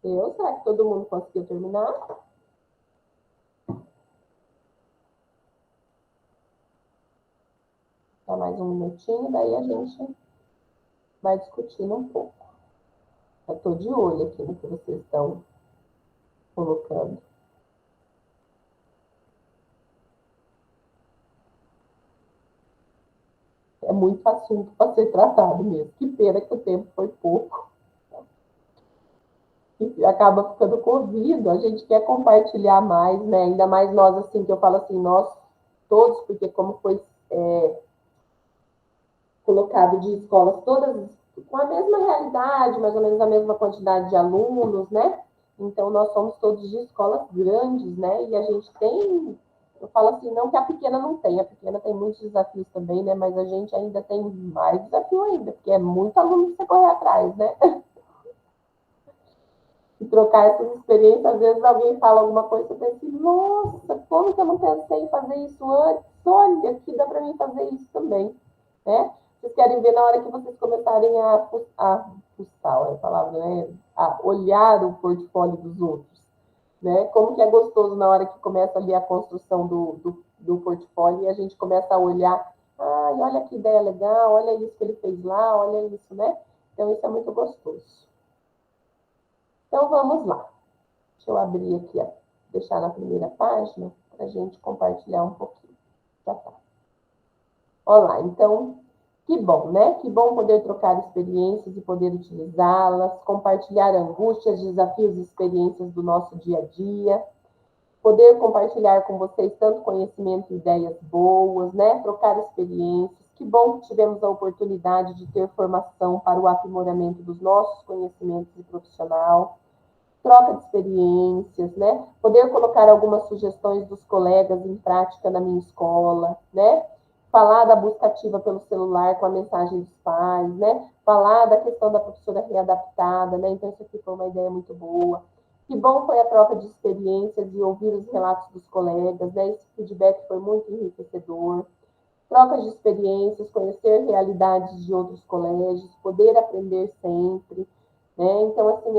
Será que todo mundo conseguiu terminar? Tá mais um minutinho, daí a gente vai discutindo um pouco. Eu estou de olho aqui no que vocês estão colocando. É muito assunto para ser tratado mesmo. Que pena que o tempo foi pouco. E acaba ficando corrido, a gente quer compartilhar mais, né? Ainda mais nós, assim, que eu falo assim, nós todos, porque como foi colocado de escolas todas com a mesma realidade, mais ou menos a mesma quantidade de alunos, né? Então, nós somos todos de escolas grandes, né? E a gente tem, eu falo assim, não que a pequena não tem, a pequena tem muitos desafios também, né? Mas a gente ainda tem mais desafio ainda, porque é muito aluno que você corre atrás, né? E trocar essas experiências, às vezes alguém fala alguma coisa, você pensa assim, nossa, como que eu não pensei em fazer isso antes? Olha, que dá para mim fazer isso também, né? Vocês querem ver na hora que vocês começarem a fuçar, é a palavra, né? A olhar o portfólio dos outros, né? Como que é gostoso na hora que começa ali a construção do portfólio e a gente começa a olhar, ai, olha que ideia legal, olha isso que ele fez lá, olha isso, né? Então, isso é muito gostoso. Então, vamos lá. Deixa eu abrir aqui, ó, deixar na primeira página para a gente compartilhar um pouquinho. Já tá. Olá, então, que bom, né? Que bom poder trocar experiências e poder utilizá-las, compartilhar angústias, desafios e experiências do nosso dia a dia, poder compartilhar com vocês tanto conhecimento e ideias boas, né? Trocar experiências. Que bom que tivemos a oportunidade de ter formação para o aprimoramento dos nossos conhecimentos e profissional, troca de experiências, né? Poder colocar algumas sugestões dos colegas em prática na minha escola, né? Falar da busca ativa pelo celular com a mensagem dos pais, né? Falar da questão da professora readaptada, né? Então, isso aqui foi uma ideia muito boa. Que bom foi a troca de experiências e ouvir os relatos dos colegas, né? Esse feedback foi muito enriquecedor. Trocas de experiências, conhecer realidades de outros colégios, poder aprender sempre, né? Então, assim,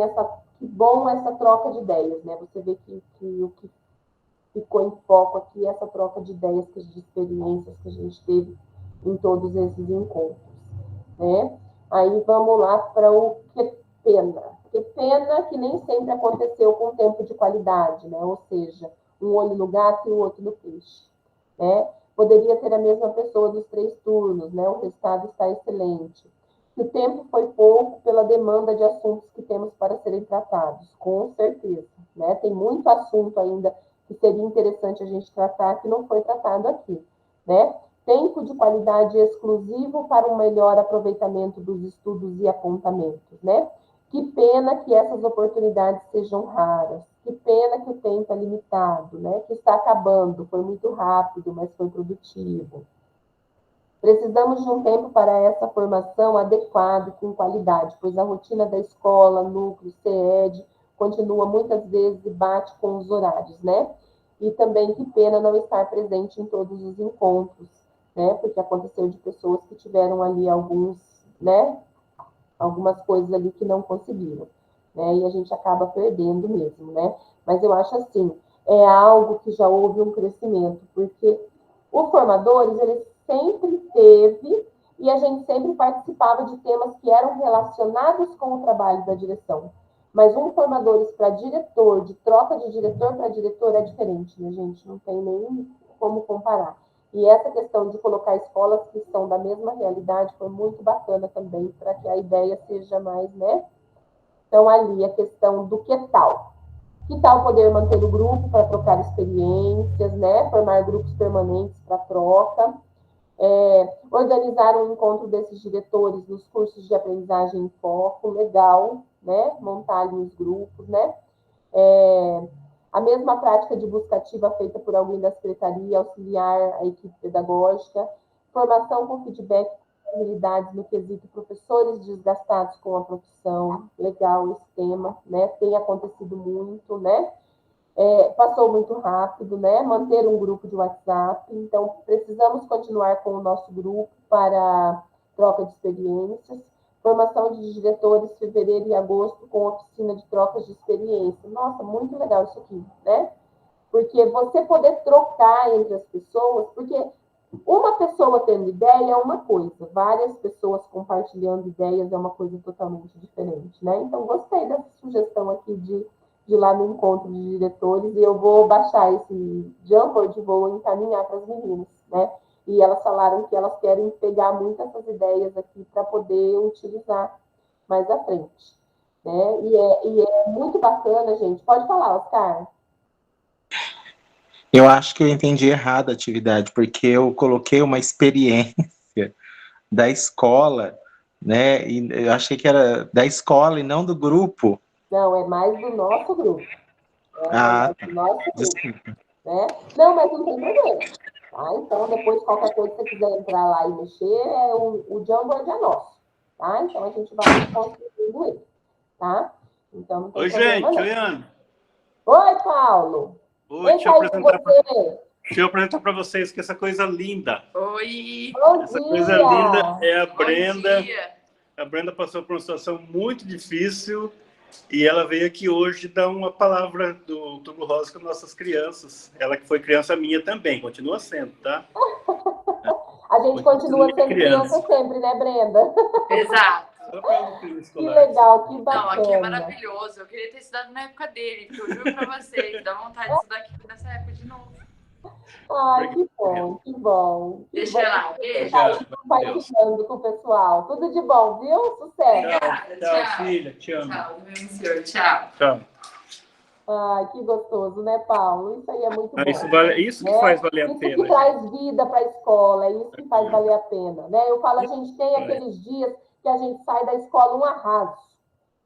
que bom essa troca de ideias, né? Você vê que o que ficou em foco aqui essa troca de ideias, de experiências que a gente teve em todos esses encontros, né? Aí vamos lá para o que pena. Que pena que nem sempre aconteceu com tempo de qualidade, né? Ou seja, um olho no gato e o outro no peixe, né? Poderia ter a mesma pessoa dos 3 turnos, né? O resultado está excelente. O tempo foi pouco pela demanda de assuntos que temos para serem tratados, com certeza, né? Tem muito assunto ainda que seria interessante a gente tratar, que não foi tratado aqui, né? Tempo de qualidade exclusivo para um melhor aproveitamento dos estudos e apontamentos, né? Que pena que essas oportunidades sejam raras, que pena que o tempo é limitado, né? Que está acabando, foi muito rápido, mas foi produtivo. Precisamos de um tempo para essa formação adequado, com qualidade, pois a rotina da escola, núcleo, CED, continua muitas vezes e bate com os horários, né? E também que pena não estar presente em todos os encontros, né? Porque aconteceu de pessoas que tiveram ali algumas coisas ali que não conseguiram, né? E a gente acaba perdendo mesmo, né? Mas eu acho assim, é algo que já houve um crescimento, porque o Formadores, ele sempre teve, e a gente sempre participava de temas que eram relacionados com o trabalho da direção. Mas um Formadores para diretor, de troca de diretor para diretor, é diferente, né, gente? Não tem nem como comparar. E essa questão de colocar escolas que são da mesma realidade foi muito bacana também, para que a ideia seja mais, né? Então, ali, a questão do que tal. Que tal poder manter o grupo para trocar experiências, né? Formar grupos permanentes para troca. Organizar um encontro desses diretores nos cursos de aprendizagem em foco, legal, né? Montar ali os grupos, né? A mesma prática de busca ativa feita por alguém da secretaria, auxiliar a equipe pedagógica, formação com feedback e habilidades no quesito professores desgastados com a profissão, legal esse tema, né? Tem acontecido muito, né? Passou muito rápido, né? Manter um grupo de WhatsApp, então precisamos continuar com o nosso grupo para troca de experiências, formação de diretores fevereiro e agosto com oficina de trocas de experiência. Nossa, muito legal isso aqui, né? Porque você poder trocar entre as pessoas, porque uma pessoa tendo ideia é uma coisa, várias pessoas compartilhando ideias é uma coisa totalmente diferente, né? Então, gostei dessa sugestão aqui de ir lá no encontro de diretores, e eu vou baixar esse Jamboard e vou encaminhar para as meninas, né? E elas falaram que elas querem pegar muitas essas ideias aqui para poder utilizar mais à frente, né? E é muito bacana, gente. Pode falar, Oscar. Eu acho que eu entendi errado a atividade, porque eu coloquei uma experiência da escola, né? E eu achei que era da escola e não do grupo. Não, é mais do nosso grupo. Ah, Do nosso grupo, desculpa. né? Não, mas não tem problema. Tá? Então, depois, qualquer coisa que você quiser entrar lá e mexer, o Jamboard é nosso. Tá? Então, a gente vai construindo ele. Tá? Então, não tem Oi, problema, gente. não. Oi, Ana. Oi, Paulo. Oi, Deixa eu apresentar para vocês que essa coisa linda. Oi. Bom essa dia. Coisa linda é a Bom Brenda. dia. A Brenda passou por uma situação muito difícil e ela veio aqui hoje dar uma palavra do Outubro Rosa com nossas crianças. Ela que foi criança minha também, continua sendo, tá? A gente continua sendo criança sempre, né, Brenda? Exato. Que legal, que bacana. Não, aqui é maravilhoso. Eu queria ter estudado na época dele, porque eu juro pra vocês, dá vontade de estudar aqui nessa época de novo. Ai, que bom, que bom. Deixa eu lá, beijo. Participando com o pessoal. Tudo de bom, viu? Sucesso. Obrigada, Tchau, filha. Te amo. Tchau, do mesmo senhor. Tchau. Tchau. Ai, que gostoso, né, Paulo? Isso aí é muito bom. Isso que faz valer a isso pena. Isso que traz vida para a escola, é isso que faz valer a pena. Né? Eu falo, a gente tem aqueles dias que a gente sai da escola um arraso,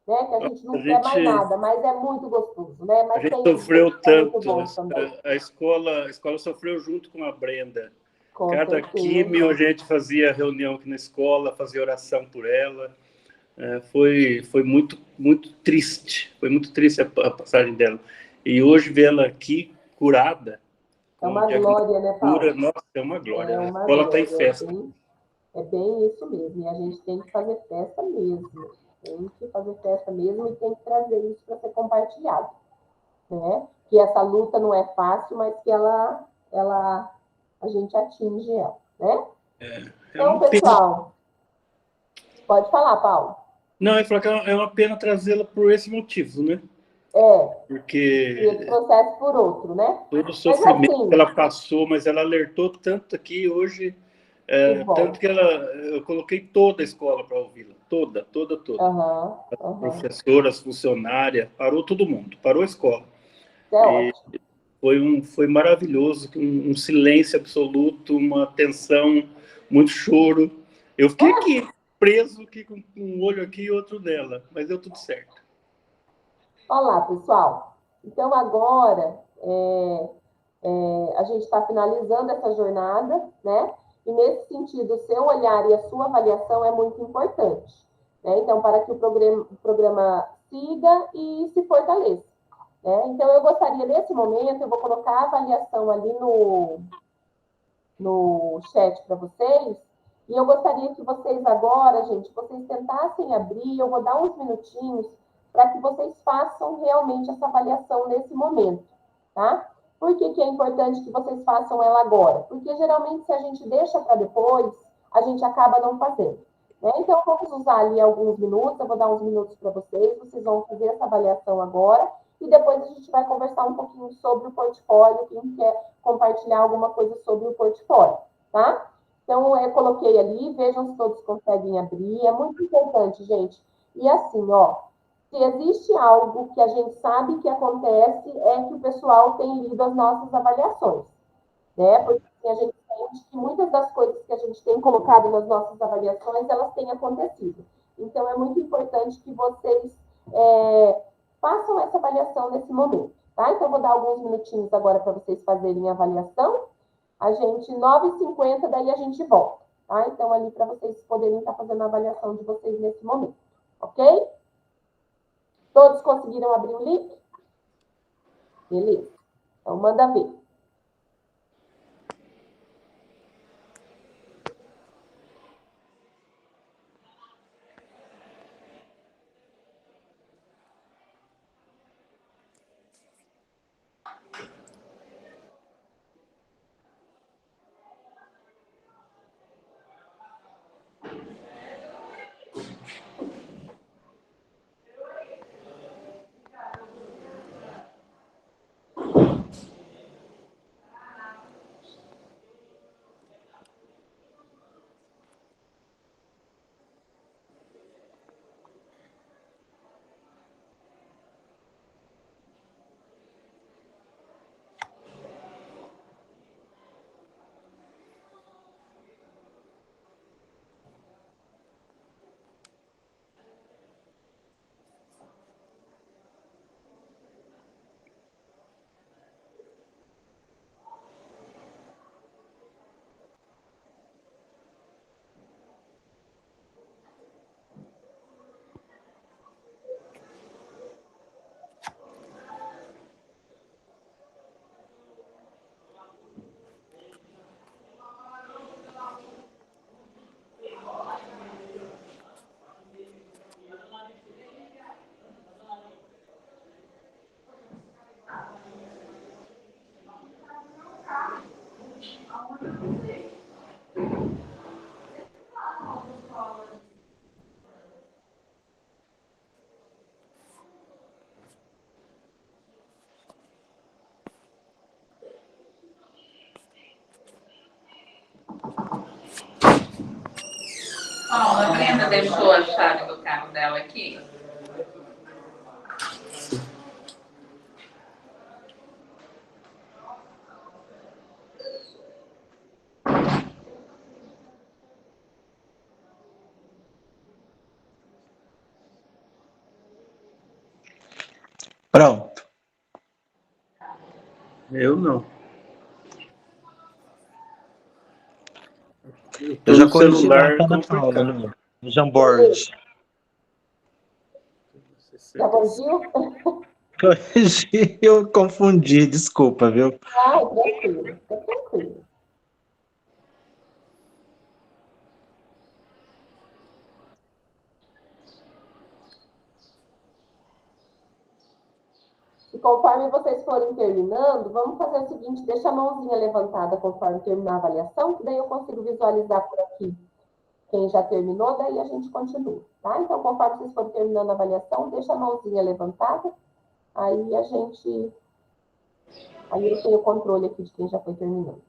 né? Que a gente não quer mais nada, mas é muito gostoso, né? Mas a gente sofreu tanto. A escola sofreu junto com a Brenda. Com Cada certeza. químio a gente fazia reunião aqui na escola, fazia oração por ela. Foi muito, muito triste. Foi muito triste a passagem dela. E hoje vê-la aqui curada. É uma glória, né, Paulo? Nossa, é uma glória. É A uma escola está em glória, festa. É bem isso mesmo. E a gente tem que fazer festa mesmo. Tem que fazer festa mesmo e tem que trazer isso para ser compartilhado. Né? Que essa luta não é fácil, mas que a gente atinge ela. Né? Então, pessoal, pode falar, Paulo. Não, eu falo que é uma pena trazê-la por esse motivo, né? Porque... E esse processo por outro, né? Todo o sofrimento que ela passou, mas ela alertou tanto aqui hoje, tanto que eu coloquei toda a escola para ouvi-la. Toda. As professoras, funcionárias, parou todo mundo, parou a escola. Foi maravilhoso, um silêncio absoluto, uma tensão, muito choro. Eu fiquei aqui, preso aqui, com um olho aqui e outro nela, mas deu tudo certo. Olá, pessoal. Então, agora, a gente está finalizando essa jornada, né? E, nesse sentido, o seu olhar e a sua avaliação é muito importante. Né? Então, para que o programa siga e se fortaleça. Né? Então, eu gostaria, nesse momento, eu vou colocar a avaliação ali no chat para vocês. E eu gostaria que vocês agora, gente, vocês tentassem abrir, eu vou dar uns minutinhos para que vocês façam realmente essa avaliação nesse momento, tá? Por que é importante que vocês façam ela agora? Porque, geralmente, se a gente deixa para depois, a gente acaba não fazendo. Né? Então, vamos usar ali alguns minutos, eu vou dar uns minutos para vocês vão fazer essa avaliação agora, e depois a gente vai conversar um pouquinho sobre o portfólio, quem quer compartilhar alguma coisa sobre o portfólio, tá? Então, eu coloquei ali, vejam se todos conseguem abrir, é muito importante, gente. E assim, se existe algo que a gente sabe que acontece, é que o pessoal tem lido as nossas avaliações, né? Porque assim, a gente sente que muitas das coisas que a gente tem colocado nas nossas avaliações, elas têm acontecido. Então, é muito importante que vocês façam essa avaliação nesse momento, tá? Então, eu vou dar alguns minutinhos agora para vocês fazerem a avaliação. A gente, 9h50, daí a gente volta, tá? Então, ali para vocês poderem estar fazendo a avaliação de vocês nesse momento, ok? Todos conseguiram abrir o link? Beleza. Então, manda ver. Paula, a Brenda deixou a chave do carro dela aqui. Pronto. Eu não. Eu já corrigi celular lá na Paula, no Jamboard. Já corrigiu? Corrigi, eu confundi, desculpa, viu? Ah, tranquilo, tá tranquilo. E conforme vocês forem terminando, vamos fazer o seguinte, deixa a mãozinha levantada conforme terminar a avaliação, que daí eu consigo visualizar por aqui quem já terminou, daí a gente continua, tá? Então, conforme vocês forem terminando a avaliação, deixa a mãozinha levantada, aí eu tenho o controle aqui de quem já foi terminando.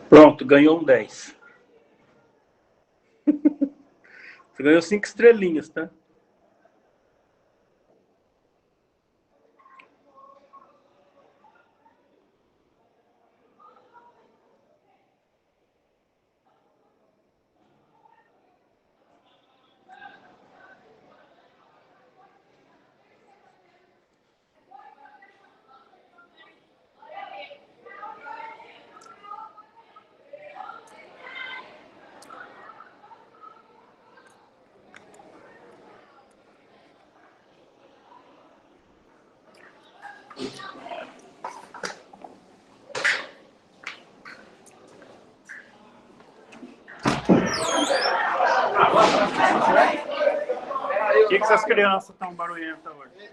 Pronto, ganhou um 10. Você ganhou 5 estrelinhas, tá? Por que essas crianças estão barulhentas hoje?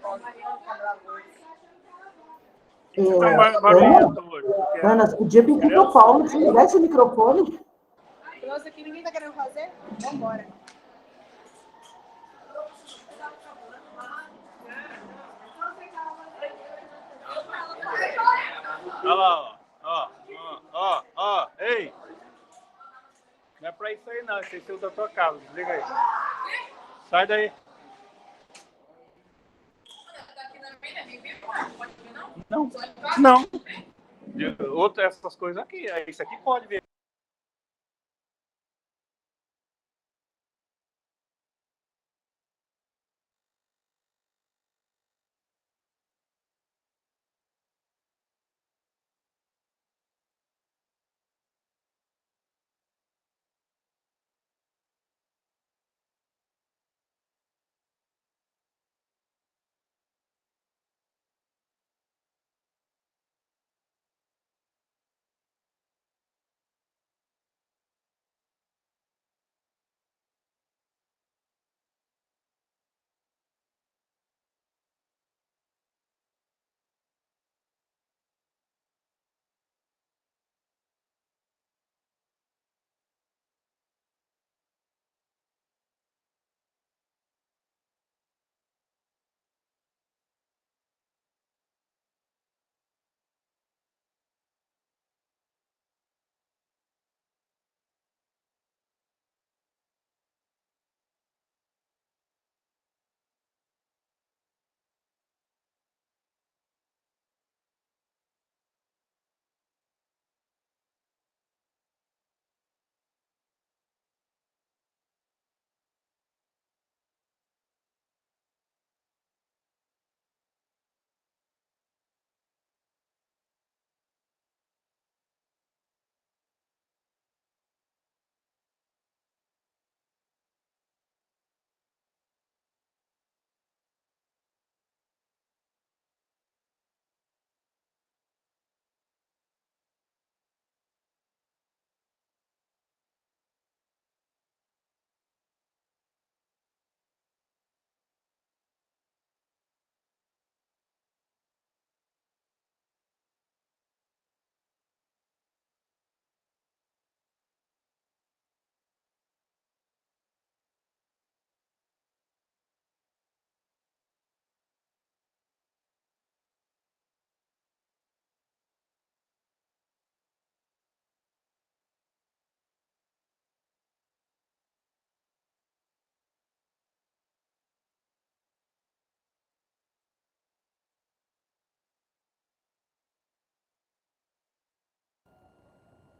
Ana, podia pedir para o Paulo desligar esse microfone? Nossa, aqui ninguém está querendo fazer? Vamos embora. lá, ó. Ei! Não é pra isso aí, não. Isso aí você usa a tua casa. Desliga aí. Sai daí. Não. Outra, essas coisas aqui. Isso aqui pode ver.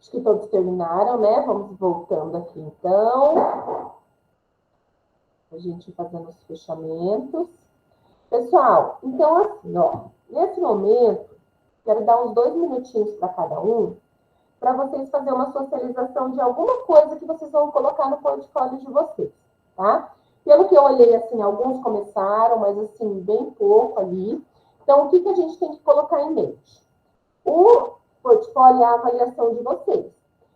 Acho que todos terminaram, né? Vamos voltando aqui, então. A gente fazendo os fechamentos. Pessoal, então assim, ó, nesse momento, quero dar uns 2 minutinhos para cada um, para vocês fazerem uma socialização de alguma coisa que vocês vão colocar no portfólio de vocês, tá? Pelo que eu olhei, assim, alguns começaram, mas, assim, bem pouco ali. Então, o que a gente tem que colocar em mente? O portfólio é a avaliação de vocês.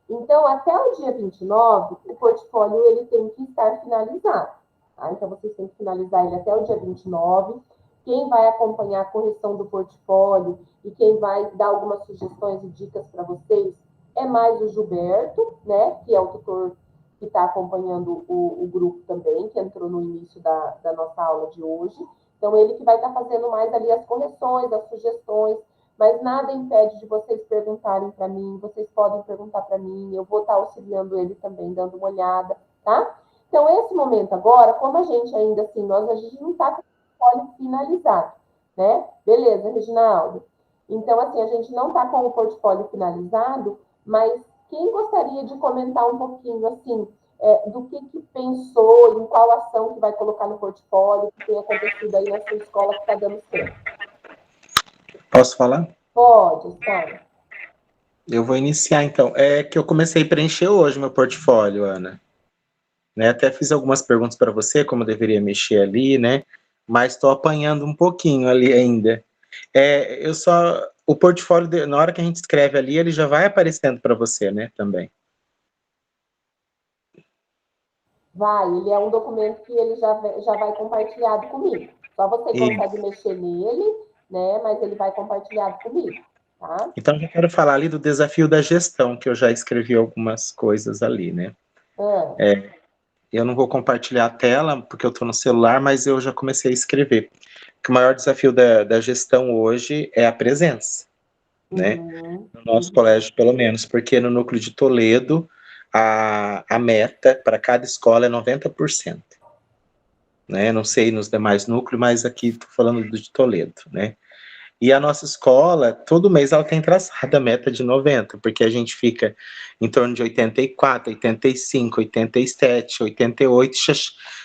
Então, até o dia 29, o portfólio ele tem que estar finalizado. Tá? Então, vocês têm que finalizar ele até o dia 29. Quem vai acompanhar a correção do portfólio e quem vai dar algumas sugestões e dicas para vocês é mais o Gilberto, né? Que é o tutor que está acompanhando o grupo também, que entrou no início da nossa aula de hoje. Então, ele que vai estar fazendo mais ali as correções, as sugestões, mas nada impede de vocês perguntarem para mim, vocês podem perguntar para mim, eu vou estar auxiliando ele também, dando uma olhada, tá? Então, esse momento agora, como a gente ainda assim, a gente não está com o portfólio finalizado, né? Beleza, Reginaldo? Então, assim, a gente não está com o portfólio finalizado, mas quem gostaria de comentar um pouquinho, assim, do que pensou, em qual ação que vai colocar no portfólio, que tem acontecido aí na sua escola que está dando certo? Posso falar? Pode, tá. Eu vou iniciar, então. É que eu comecei a preencher hoje meu portfólio, Ana. Né? Até fiz algumas perguntas para você, como eu deveria mexer ali, né? Mas estou apanhando um pouquinho ali ainda. O portfólio, na hora que a gente escreve ali, ele já vai aparecendo para você, né? Também. Vai, ele é um documento que ele já vai compartilhado comigo. Só você consegue mexer nele, né? Mas ele vai compartilhado comigo, tá? Então, eu quero falar ali do desafio da gestão, que eu já escrevi algumas coisas ali, né? Eu não vou compartilhar a tela, porque eu estou no celular, mas eu já comecei a escrever. Que o maior desafio da gestão hoje é a presença, né? No nosso colégio, pelo menos, porque no núcleo de Toledo, a meta para cada escola é 90%. Né? Não sei nos demais núcleos, mas aqui estou falando do de Toledo, né? E a nossa escola, todo mês ela tem traçado a meta de 90, porque a gente fica em torno de 84, 85, 87, 88,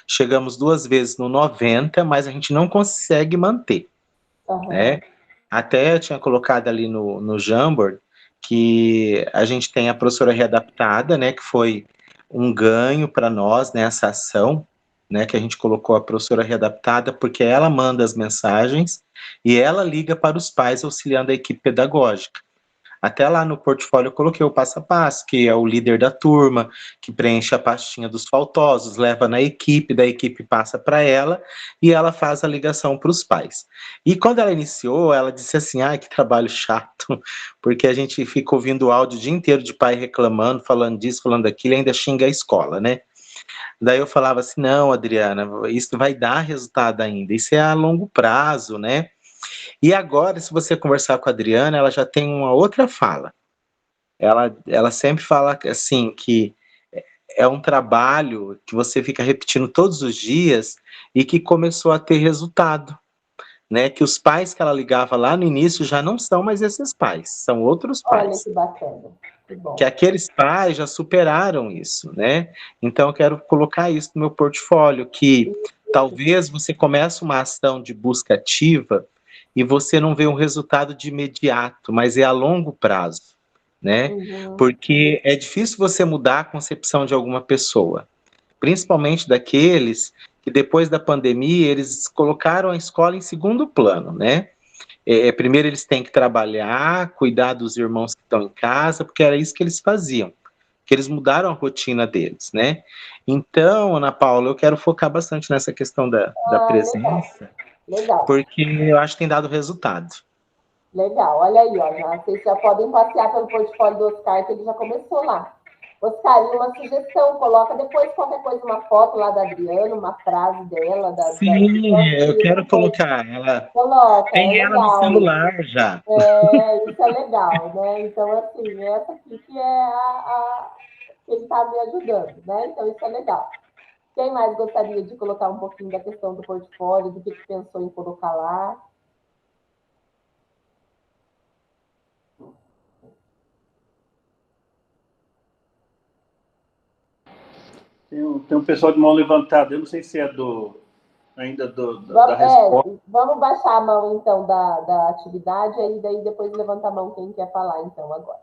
chegamos 2 vezes no 90, mas a gente não consegue manter, né? Até eu tinha colocado ali no Jamboard que a gente tem a professora readaptada, né, que foi um ganho para nós nessa ação, né, que a gente colocou a professora readaptada, porque ela manda as mensagens e ela liga para os pais auxiliando a equipe pedagógica. Até lá no portfólio eu coloquei o passo a passo, que é o líder da turma, que preenche a pastinha dos faltosos, leva na equipe, da equipe passa para ela, e ela faz a ligação para os pais. E quando ela iniciou, ela disse assim, ai, que trabalho chato, porque a gente fica ouvindo o áudio o dia inteiro de pai reclamando, falando disso, falando daquilo, e ainda xinga a escola, né? Daí eu falava assim, não, Adriana, isso vai dar resultado ainda, isso é a longo prazo, né? E agora, se você conversar com a Adriana, ela já tem uma outra fala. Ela sempre fala assim, que é um trabalho que você fica repetindo todos os dias e que começou a ter resultado, né? Que os pais que ela ligava lá no início já não são mais esses pais, são outros pais. Olha que bacana. Que bom. Que aqueles pais já superaram isso, né? Então eu quero colocar isso no meu portfólio, que talvez você comece uma ação de busca ativa e você não vê um resultado de imediato, mas é a longo prazo, né? Porque é difícil você mudar a concepção de alguma pessoa, principalmente daqueles que depois da pandemia eles colocaram a escola em segundo plano, né? Primeiro eles têm que trabalhar, cuidar dos irmãos que estão em casa, porque era isso que eles faziam, que eles mudaram a rotina deles, né? Então, Ana Paula, eu quero focar bastante nessa questão da presença, legal. Porque eu acho que tem dado resultado. Legal, olha aí, ó, vocês já podem passear pelo portfólio do Oscar, que ele já começou lá. Oscar, e uma sugestão, coloca depois qualquer coisa, uma foto lá da Adriana, uma frase dela. Sim, eu quero colocar. Ela coloca, tem ela no celular já. Isso é legal, né? Então, assim, essa aqui que é que ele está me ajudando, né? Então, isso é legal. Quem mais gostaria de colocar um pouquinho da questão do portfólio, do que pensou em colocar lá? Tem um pessoal de mão levantada, eu não sei se é ainda da resposta. Vamos baixar a mão, então, da atividade, aí daí depois levanta a mão quem quer falar, então, agora.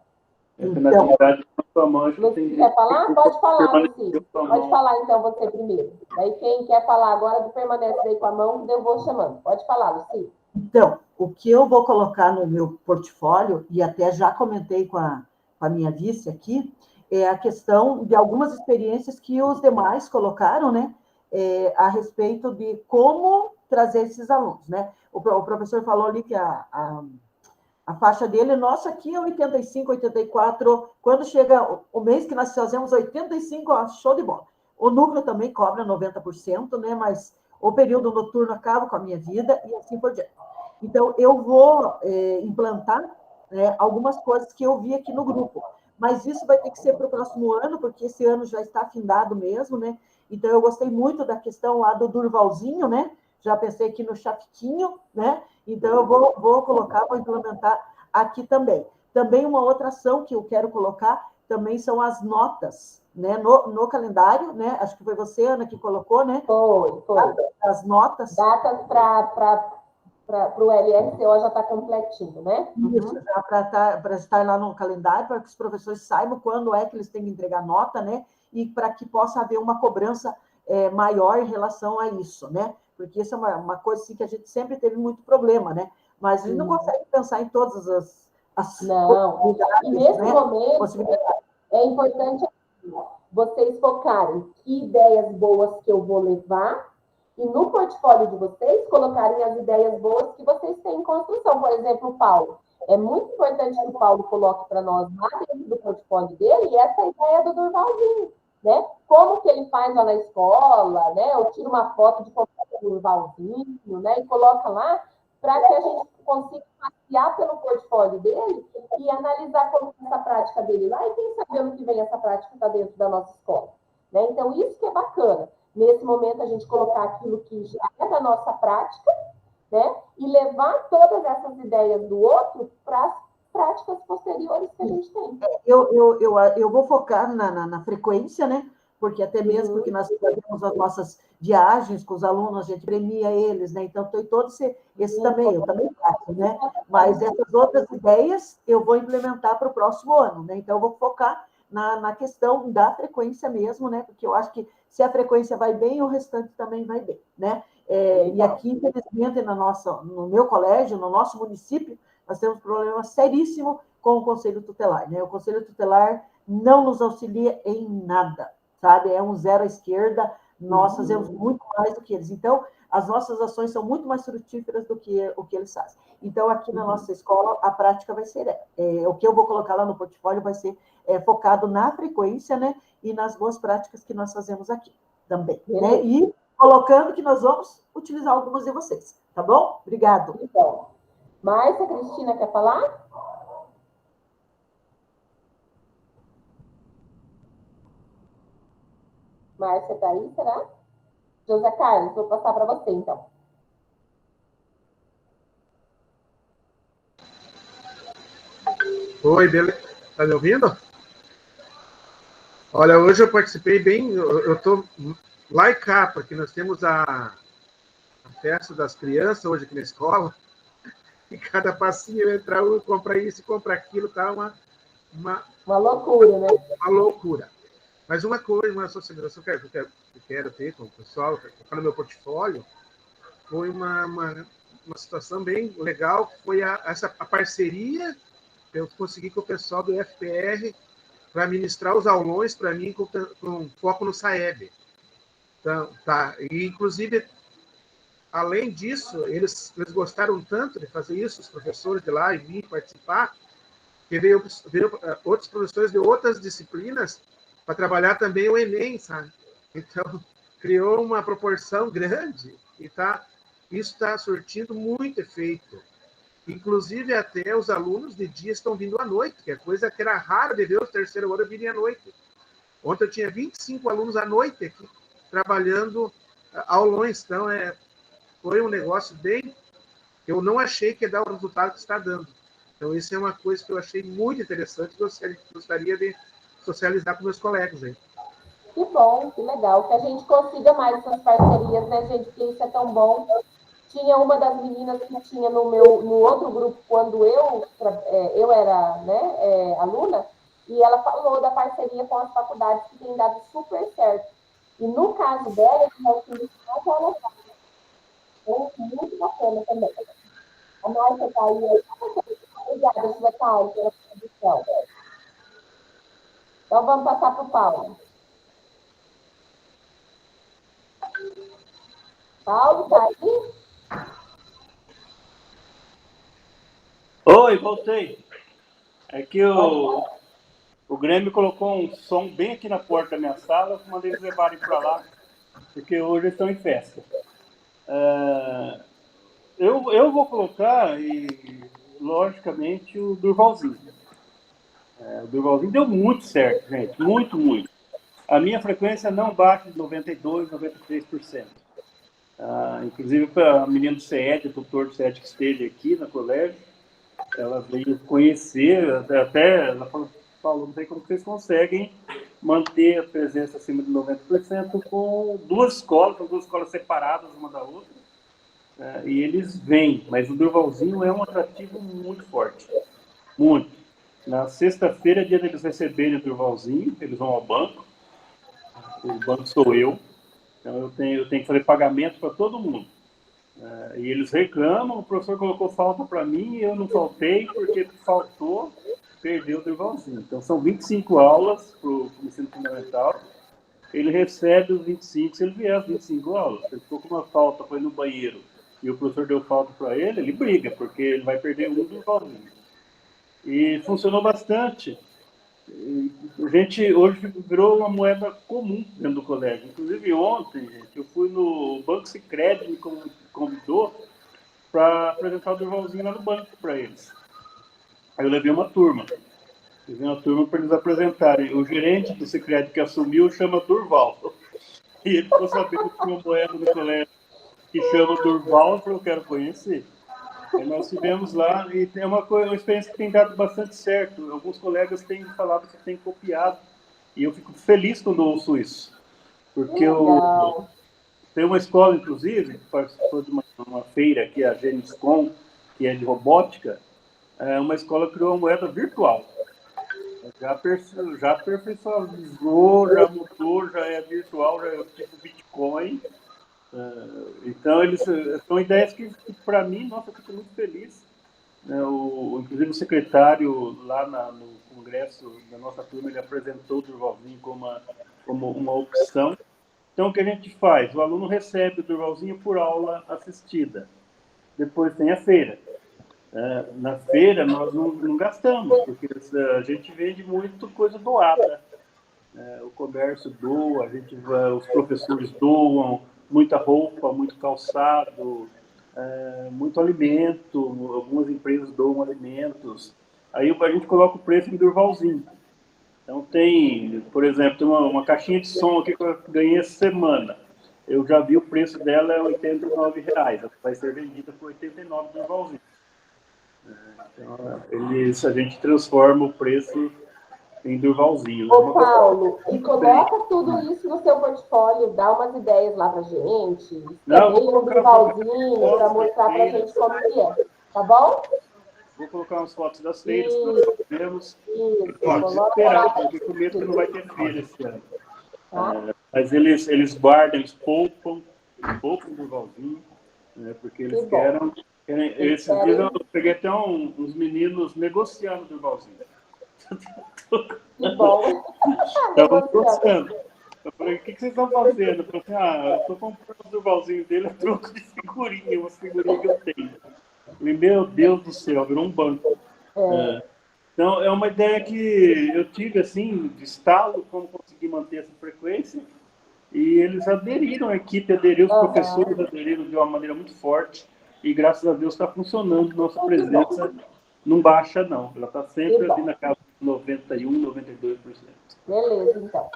Na atividade, a mão, acho que Luci, quer falar? Pode falar, Luci. Pode falar, então, você primeiro. Daí quem quer falar agora, permanece aí com a mão, que eu vou chamando. Pode falar, Luci. Então, o que eu vou colocar no meu portfólio, e até já comentei com a minha vice aqui, é a questão de algumas experiências que os demais colocaram, né, a respeito de como trazer esses alunos, né? O professor falou ali que a faixa dele, nossa, aqui é 85, 84, quando chega o mês que nós fazemos 85, ó, show de bola. O núcleo também cobra 90%, né, mas o período noturno acaba com a minha vida e assim por diante. Então, eu vou implantar, né, algumas coisas que eu vi aqui no grupo, mas isso vai ter que ser para o próximo ano, porque esse ano já está findado mesmo, né? Então, eu gostei muito da questão lá do Durvalzinho, né? Já pensei aqui no Chapiquinho, né? Então, eu vou colocar, vou implementar aqui também. Também uma outra ação que eu quero colocar também são as notas, né? No calendário, né? Acho que foi você, Ana, que colocou, né? Foi. As notas. Datas para o LSO já está completinho, né? Isso, para estar lá no calendário, para que os professores saibam quando é que eles têm que entregar nota, né? E para que possa haver uma cobrança maior em relação a isso, né? Porque isso é uma coisa assim, que a gente sempre teve muito problema, né? Mas a gente não consegue pensar em todas as possibilidades. E nesse momento, possibilidades. É importante vocês focarem que ideias boas que eu vou levar e no portfólio de vocês colocarem as ideias boas que vocês têm em construção. Por exemplo, o Paulo. É muito importante que o Paulo coloque para nós lá dentro do portfólio dele essa ideia do Durvalzinho, né? Como que ele faz lá na escola, né? Eu tiro uma foto de como é o Durvalzinho, né? E coloca lá para que a gente consiga passear pelo portfólio dele e analisar como é essa prática dele lá, e quem sabe ano que vem essa prática está dentro da nossa escola. Né? Então, isso que é bacana. Nesse momento, a gente colocar aquilo que já é da nossa prática, né? E levar todas essas ideias do outro para as práticas posteriores que a gente tem. Eu vou focar na frequência, né? Porque até mesmo porque nós fazemos as nossas viagens com os alunos, a gente premia eles, né? Então, tem todo esse também, eu também faço, né? Mas essas outras ideias eu vou implementar para o próximo ano, né? Então, eu vou focar na questão da frequência mesmo, né? Porque eu acho que se a frequência vai bem, o restante também vai bem, né? E aqui, infelizmente, no meu colégio, no nosso município, nós temos um problema seríssimo com o Conselho Tutelar, né? O Conselho Tutelar não nos auxilia em nada, sabe? É um zero à esquerda, nós fazemos muito mais do que eles. Então, as nossas ações são muito mais frutíferas do que o que eles fazem. Então, aqui na nossa escola, a prática vai ser... o que eu vou colocar lá no portfólio vai ser focado na frequência, né? E nas boas práticas que nós fazemos aqui também, né? E colocando que nós vamos utilizar algumas de vocês, tá bom? Obrigado. Então, mais a Cristina quer falar? Márcia está aí, será? José Carlos, vou passar para você, então. Oi, beleza? Tá me ouvindo? Olha, hoje eu participei bem, eu estou lá e cá, porque nós temos a festa das crianças hoje aqui na escola, e cada passinho entra um, compra isso, compra aquilo, tá uma loucura, né? Uma loucura. Mas uma coisa, uma associação que eu quero ter com o pessoal, para o meu portfólio, foi uma situação bem legal, foi a parceria que eu consegui com o pessoal do FPR para ministrar os aulões para mim com foco no SAEB. Então, tá. E, inclusive, além disso, eles gostaram tanto de fazer isso, os professores de lá, e vir participar, que veio outros professores de outras disciplinas para trabalhar também o Enem, sabe? Então, criou uma proporção grande e isso está surtindo muito efeito. Inclusive, até os alunos de dia estão vindo à noite, que é coisa que era rara de ver os terceiro ano virem à noite. Ontem eu tinha 25 alunos à noite aqui, trabalhando aulões. Então, foi um negócio bem... Eu não achei que ia dar o resultado que está dando. Então, isso é uma coisa que eu achei muito interessante e gostaria de socializar com meus colegas aí. Que bom, que legal. Que a gente consiga mais essas parcerias, né, gente? Porque isso é tão bom. Tinha uma das meninas que tinha no outro grupo, quando eu era, né, aluna, e ela falou da parceria com as faculdades que tem dado super certo. E no caso dela, que é o que ela faz. Então, muito bacana também. A Márcia está aí. Obrigada, José Carlos, pela produção. Então, vamos passar para o Paulo. Paulo, está aí? Oi, voltei. É que o Grêmio colocou um som bem aqui na porta da minha sala, eu mandei eles levarem para lá, porque hoje eles estão em festa. Eu vou colocar, logicamente, o Durvalzinho. O Durvalzinho deu muito certo, gente, muito, muito. A minha frequência não bate de 92%, 93%. Inclusive, para a menina do CED, o tutor do CED que esteve aqui no colégio, ela veio conhecer, até ela falou, não sei como vocês conseguem manter a presença acima de 90% com duas escolas, são duas escolas separadas uma da outra, e eles vêm, mas o Durvalzinho é um atrativo muito forte, muito. Na sexta-feira é dia deles receberem o Durvalzinho, eles vão ao banco, o banco sou eu, então eu tenho que fazer pagamento para todo mundo. E eles reclamam, o professor colocou falta para mim e eu não faltei porque faltou, perdeu o Durvalzinho. Então são 25 aulas para o ensino fundamental, ele recebe os 25 se ele vier as 25 aulas. Se ele ficou com uma falta, foi no banheiro e o professor deu falta para ele briga, porque ele vai perder um Durvalzinho. E funcionou bastante. A gente hoje virou uma moeda comum dentro do colégio. Inclusive ontem, gente, eu fui no Banco Sicredi, me convidou para apresentar o Durvalzinho lá no banco para eles. Aí eu levei uma turma para eles apresentarem. O gerente do Sicredi que assumiu chama Durval. E ele ficou sabendo que tinha uma moeda no colégio que chama Durval, eu quero conhecer. Aí nós tivemos lá, e é uma experiência que tem dado bastante certo. Alguns colegas têm falado que têm copiado, e eu fico feliz quando ouço isso. Porque tem uma escola, inclusive, que participou de uma feira aqui, a Geniscom, que é de robótica. Uma escola criou uma moeda virtual. Já aperfeiçoou, já mudou, já é virtual, já é tipo Bitcoin. Então, são ideias que para mim, nossa, eu fico muito feliz. Inclusive, o secretário lá no congresso da nossa turma, ele apresentou o Durvalzinho como uma opção. Então, o que a gente faz? O aluno recebe o Durvalzinho por aula assistida. Depois tem a feira. Na feira, nós não gastamos, porque a gente vende muito coisa doada. O comércio doa, os professores doam, muita roupa, muito calçado, muito alimento, algumas empresas doam alimentos. Aí a gente coloca o preço em Durvalzinho. Então tem, por exemplo, tem uma caixinha de som aqui que eu ganhei essa semana. Eu já vi o preço dela é R$ 89. Ela vai ser vendida por R$ 89 Durvalzinho. Então, a gente transforma o preço em Durvalzinho. Ô, Paulo, e coloca tudo isso no seu portfólio, dá umas ideias lá pra gente. Também no Durvalzinho, para mostrar pra gente como que é. Tá bom? Vou colocar umas fotos das feiras que nós fazemos. Pode esperar, porque com medo que não vai ter feira esse ano. Mas eles guardam, eles poupam o Durvalzinho, né, porque eles querem. Esses dias eu peguei até uns meninos negociando o Durvalzinho. Que bom. Estavam negociando. Eu falei, o que vocês estão fazendo? Eu falei, eu estou comprando o Durvalzinho dele a troco de figurinha, uma figurinha que eu tenho. Eu falei, meu Deus do céu, virou um banco. Então, é uma ideia que eu tive, assim, de estalo, como conseguir manter essa frequência. E eles aderiram, a equipe aderiu, os professores aderiram de uma maneira muito forte. E, graças a Deus, está funcionando. Nossa presença não baixa, não. Ela está sempre ali na casa de 91%, 92%. Beleza, então.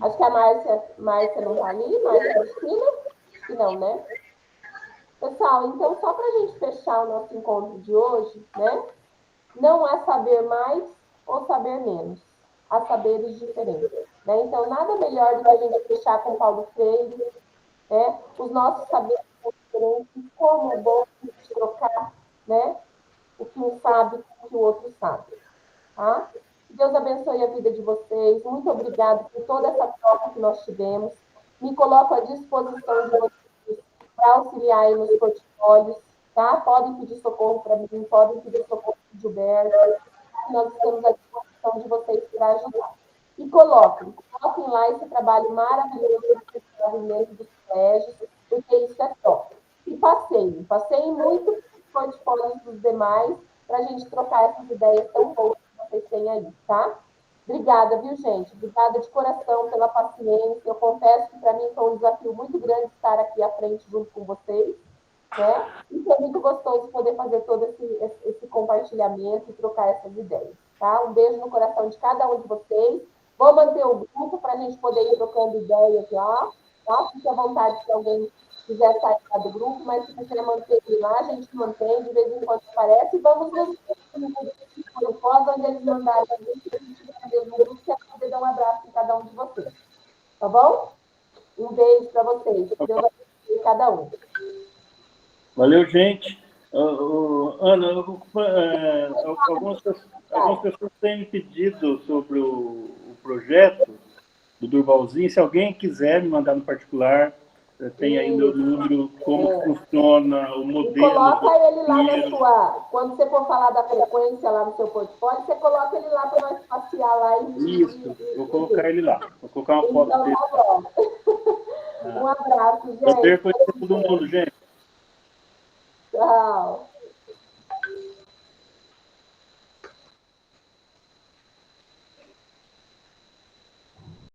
Acho que a Márcia não está ali, Márcia Cristina? Que não, né? Pessoal, então, só para a gente fechar o nosso encontro de hoje, né? Não há saber mais ou saber menos. Há saberes diferentes. Né? Então, nada melhor do que a gente fechar com Paulo Freire, né? Os nossos saberes são diferentes, como é bom a gente trocar, né? O que um sabe, o que o outro sabe. Tá? Deus abençoe a vida de vocês. Muito obrigada por toda essa troca que nós tivemos. Me coloco à disposição de vocês para auxiliar aí nos portfólios. Tá? Podem pedir socorro para mim, podem pedir socorro para o Gilberto. Nós estamos à disposição de vocês para ajudar. E coloquem lá esse trabalho maravilhoso do desenvolvimento dos colégios, porque isso é top. E passeiem muito os portfólios dos demais para a gente trocar essas ideias tão boas que vocês têm aí, tá? Obrigada, viu, gente? Obrigada de coração pela paciência. Eu confesso que para mim foi um desafio muito grande estar aqui à frente junto com vocês, né? E foi muito gostoso poder fazer todo esse compartilhamento e trocar essas ideias, tá? Um beijo no coração de cada um de vocês. Vou manter o grupo para a gente poder ir trocando ideias lá, tá? Fique à vontade se alguém quiser sair do grupo, mas se quiser manter ele lá, a gente mantém, de vez em quando aparece, e vamos nos grupos onde eles mandarem a gente vai ver no grupo, que é poder dar um abraço em cada um de vocês. Tá bom? Um beijo para vocês. Deus abençoe cada um. Valeu, gente. Ana, algumas pessoas têm me pedido sobre o projeto do Durvalzinho. Se alguém quiser me mandar no particular, tem aí meu número, como funciona o modelo. E coloca ele lá na sua... Quando você for falar da frequência lá no seu portfólio, você coloca ele lá para nós passear lá e... Isso, vou colocar ele lá. Vou colocar uma foto dele. Tá bom. Um abraço, gente. Prazer conhecer todo mundo, gente. Tchau.